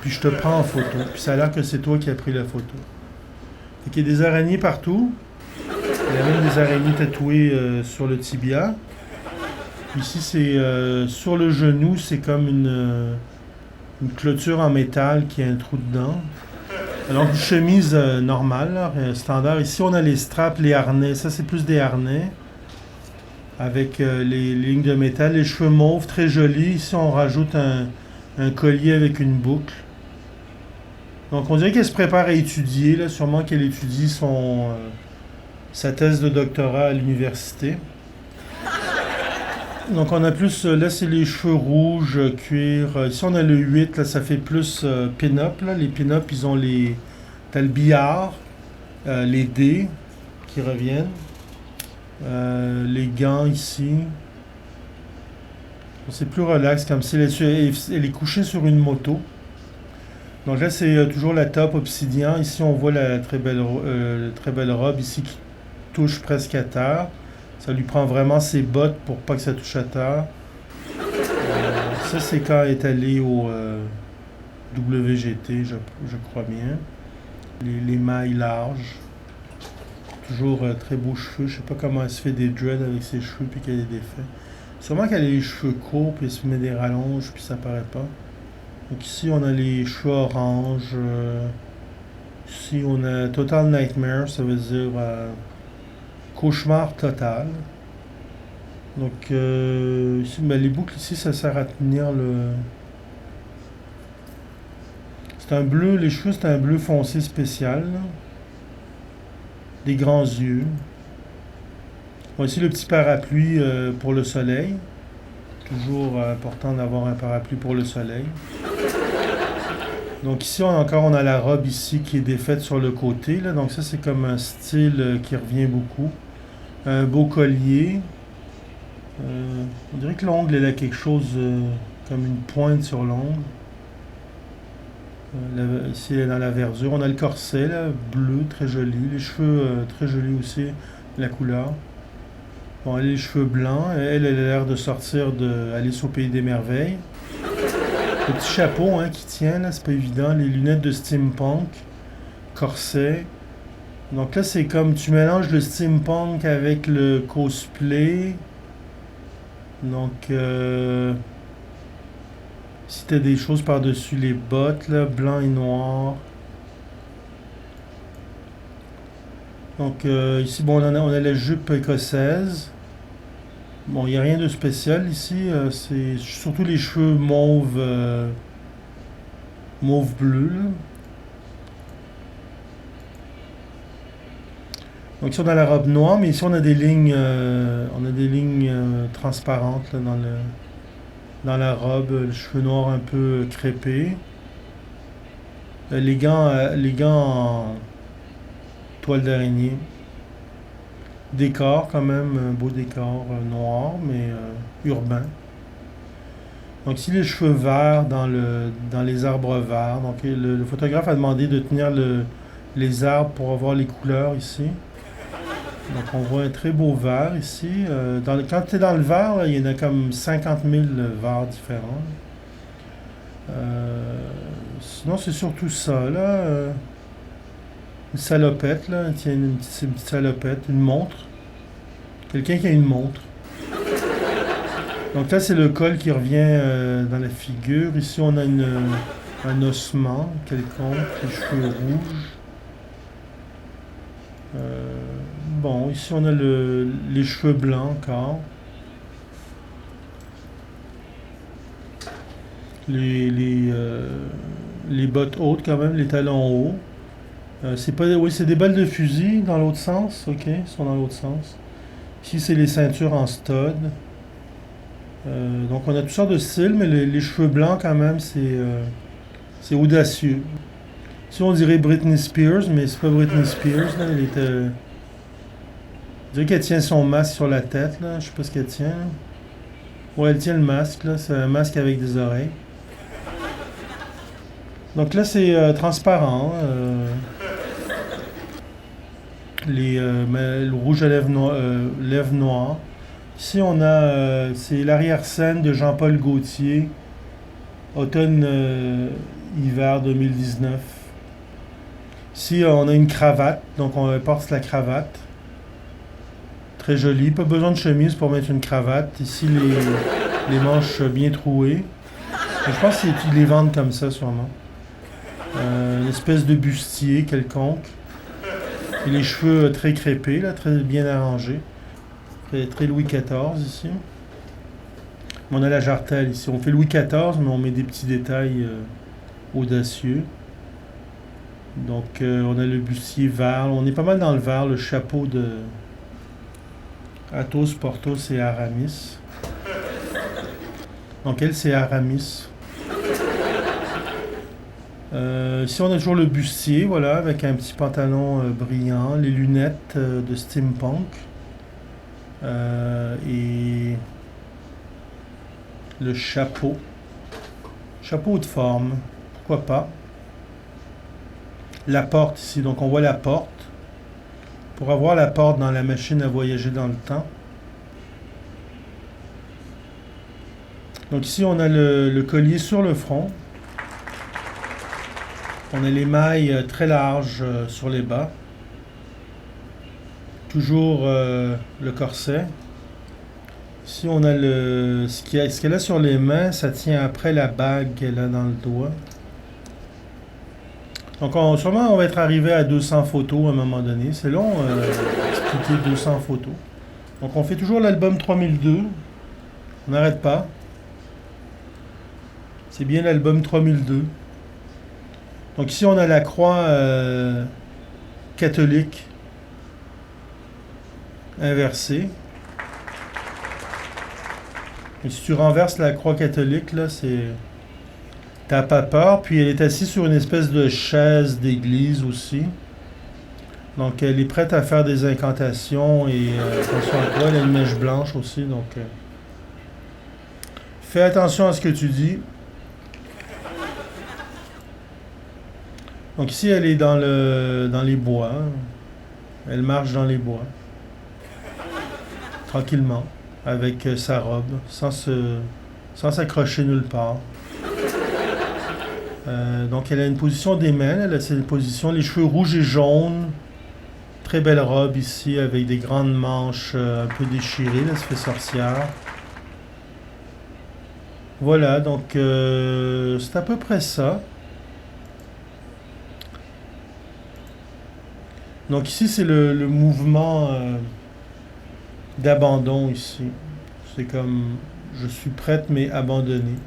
puis je te prends en photo. » Puis ça a l'air que c'est toi qui as pris la photo. Fait qu'il y a des araignées partout. Il y a même des araignées tatouées sur le tibia. Ici, c'est sur le genou, c'est comme une clôture en métal qui a un trou dedans. Alors, une chemise normale, là, standard. Ici, on a les straps, les harnais. Ça, c'est plus des harnais. Avec les lignes de métal, les cheveux mauves, très jolis. Ici, on rajoute un collier avec une boucle. Donc, on dirait qu'elle se prépare à étudier. Là. Sûrement qu'elle étudie sa thèse de doctorat à l'université. Donc, on a plus... là, c'est les cheveux rouges, cuir. Ici, on a le 8. Là, ça fait plus pin-up. Là. Les pin-up, ils ont les... T'as le billard, les dés qui reviennent. Les gants ici. C'est plus relax, comme si elle est couchée sur une moto. Donc là, c'est toujours la top obsidian. Ici, on voit la très belle robe ici qui touche presque à terre. Ça lui prend vraiment ses bottes pour pas que ça touche à terre. Ça, c'est quand elle est allée au WGT, je crois bien. Les mailles larges. Toujours très beaux cheveux. Je sais pas comment elle se fait des dreads avec ses cheveux puis qu'elle est défait. Sûrement qu'elle a les cheveux courts puis elle se met des rallonges puis ça paraît pas. Donc ici on a les cheveux orange. Ici on a Total Nightmare, ça veut dire cauchemar total. Donc ici, les boucles ici ça sert à tenir le... C'est un bleu, les cheveux c'est un bleu foncé spécial. Là. Des grands yeux. Bon, ici le petit parapluie pour le soleil. Toujours important d'avoir un parapluie pour le soleil. Donc ici on a la robe ici qui est défaite sur le côté. Là. Donc ça c'est comme un style qui revient beaucoup. Un beau collier. On dirait que l'ongle elle a quelque chose comme une pointe sur l'ongle. Ici, elle est dans la verdure. On a le corset, là, bleu, très joli. Les cheveux, très jolis aussi, la couleur. Bon, elle a les cheveux blancs. Elle a l'air de sortir de Alice au Pays des Merveilles. Le petit chapeau hein, qui tient, là, c'est pas évident. Les lunettes de steampunk. corset. Donc là, c'est comme tu mélanges le steampunk avec le cosplay. Donc, si tu as des choses par-dessus les bottes, là, blanc et noir. Donc, ici, bon, on a la jupe écossaise. Bon, il n'y a rien de spécial ici. C'est surtout les cheveux mauve, mauve bleu, là. Donc ici on a la robe noire, mais ici on a des lignes, transparentes là, dans la robe, les cheveux noirs un peu crépés. Les gants en toile d'araignée. Décor quand même, un beau décor noir, mais urbain. Donc ici les cheveux verts dans les arbres verts. Donc le photographe a demandé de tenir les arbres pour avoir les couleurs ici. Donc on voit un très beau vert ici. Quand tu es dans le vert, là, il y en a comme 50 000 verts différents. Sinon c'est surtout ça là. Une salopette là, tiens une petite salopette, une montre. Quelqu'un qui a une montre. Donc là c'est le col qui revient dans la figure. Ici on a un ossement quelconque, les cheveux rouges. Bon, ici on a les cheveux blancs encore. Les bottes hautes quand même, les talons hauts. C'est pas, oui, c'est des balles de fusil dans l'autre sens. Ok, ils sont dans l'autre sens. Ici c'est les ceintures en stud. Donc on a toutes sortes de styles, mais les cheveux blancs quand même, c'est audacieux. Ici on dirait Britney Spears, mais c'est pas Britney Spears. Là, je dirais qu'elle tient son masque sur la tête, là. Je sais pas ce qu'elle tient. Ouais, elle tient le masque, là. C'est un masque avec des oreilles. Donc là, c'est transparent. Le rouge à lèvres noires. Ici, on a... c'est l'arrière-scène de Jean-Paul Gaultier. Automne-hiver 2019. Ici, on a une cravate. Donc, on porte la cravate. Très joli. Pas besoin de chemise pour mettre une cravate. Ici, les manches bien trouées. Je pense qu'ils les vendent comme ça, sûrement. Une espèce de bustier quelconque. Et les cheveux très crépés, là, très bien arrangés. Très Louis XIV, ici. On a la jartelle, ici. On fait Louis XIV, mais on met des petits détails audacieux. Donc, on a le bustier vert. On est pas mal dans le vert. Le chapeau de... Athos, Porthos et Aramis. Donc elle, c'est Aramis. Ici, on a toujours le bustier, voilà, avec un petit pantalon brillant, les lunettes de steampunk. Et le chapeau. Chapeau de forme, pourquoi pas. La porte ici, donc on voit la porte. Pour avoir la porte dans la machine à voyager dans le temps. Donc ici, on a le collier sur le front. On a les mailles très larges sur les bas. Toujours le corset. Ici, on a ce qu'elle a sur les mains, ça tient après la bague qu'elle a dans le doigt. Donc, sûrement, on va être arrivé à 200 photos à un moment donné. C'est long d'expliquer 200 photos. Donc, on fait toujours l'album 3002. On n'arrête pas. C'est bien l'album 3002. Donc, ici, on a la croix catholique inversée. Et si tu renverses la croix catholique, là, c'est... T'as pas peur, puis elle est assise sur une espèce de chaise d'église aussi. Donc elle est prête à faire des incantations et attention à toi, elle a une mèche blanche aussi, donc fais attention à ce que tu dis. Donc ici elle est dans les bois. Elle marche dans les bois. Tranquillement, avec sa robe, sans s'accrocher nulle part. Donc elle a une position des mains, elle a cette position, les cheveux rouges et jaunes. Très belle robe ici avec des grandes manches un peu déchirées, là, ça fait sorcière. Voilà, donc c'est à peu près ça. Donc ici c'est le mouvement d'abandon ici. C'est comme je suis prête mais abandonnée.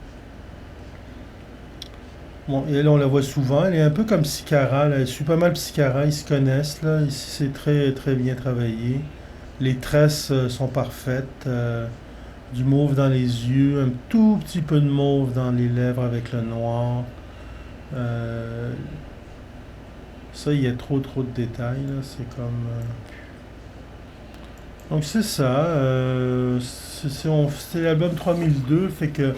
Bon, et elle on la voit souvent, elle est un peu comme Sikara, là. Elle suit pas mal Sikara, ils se connaissent là. Ici c'est très très bien travaillé. Les tresses sont parfaites. Du mauve dans les yeux, un tout petit peu de mauve dans les lèvres avec le noir. Euh, Ça, il y a trop de détails, là. C'est comme... Donc c'est ça. C'est l'album 3002. Fait que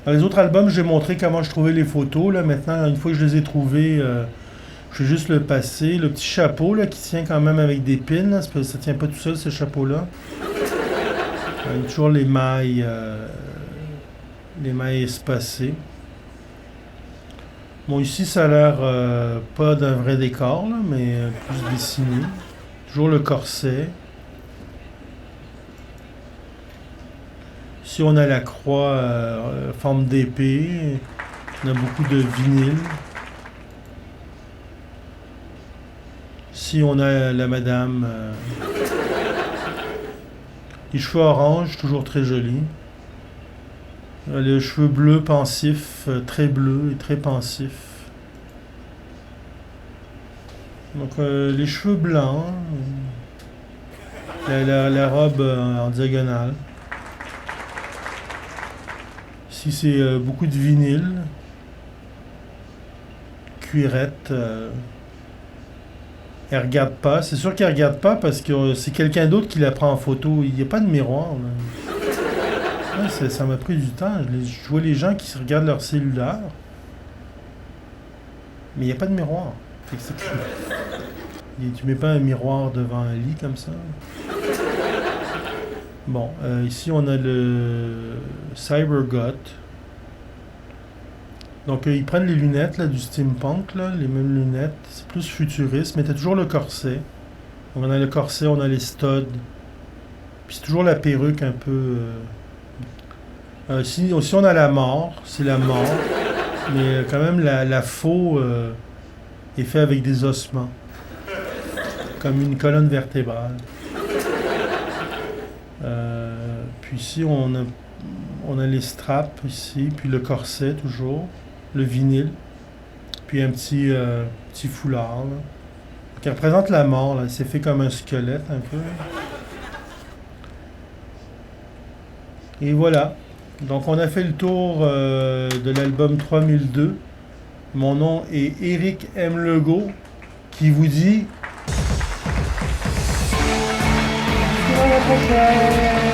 dans les autres albums, j'ai montré comment je trouvais les photos. Là, maintenant, une fois que je les ai trouvées, je vais juste le passer. Le petit chapeau là, qui tient quand même avec des pins. Là, parce que ça tient pas tout seul, ce chapeau-là. Il y a toujours les mailles espacées. Bon, ici, ça a l'air pas d'un vrai décor, là, mais plus dessiné. Toujours le corset. Ici, on a la croix forme d'épée. On a beaucoup de vinyle. Ici, on a la madame. Les cheveux orange, toujours très jolis. Les cheveux bleus pensifs, très bleus et très pensifs. Donc les cheveux blancs. La robe en diagonale. Ici c'est beaucoup de vinyle. Cuirette. Elle regarde pas. C'est sûr qu'elle regarde pas parce que c'est quelqu'un d'autre qui la prend en photo. Il n'y a pas de miroir. Là. Ouais, ça m'a pris du temps. Je vois les gens qui se regardent leur cellulaire. Mais il n'y a pas de miroir. Fait que tu mets pas un miroir devant un lit comme ça. Bon, ici on a le Cybergot. Donc ils prennent les lunettes là, du steampunk, là, les mêmes lunettes. C'est plus futuriste, mais t'as toujours le corset. Donc on a le corset, on a les studs. Puis c'est toujours la perruque un peu... Ici on a la mort, c'est la mort. Mais quand même la faux est fait avec des ossements. Comme une colonne vertébrale. Puis ici on a les straps ici, puis le corset toujours, le vinyle, puis un petit foulard. Là, qui représente la mort, là. C'est fait comme un squelette un peu. Et voilà. Donc on a fait le tour de l'album 3002. Mon nom est Éric M. Legault qui vous dit à la prochaine.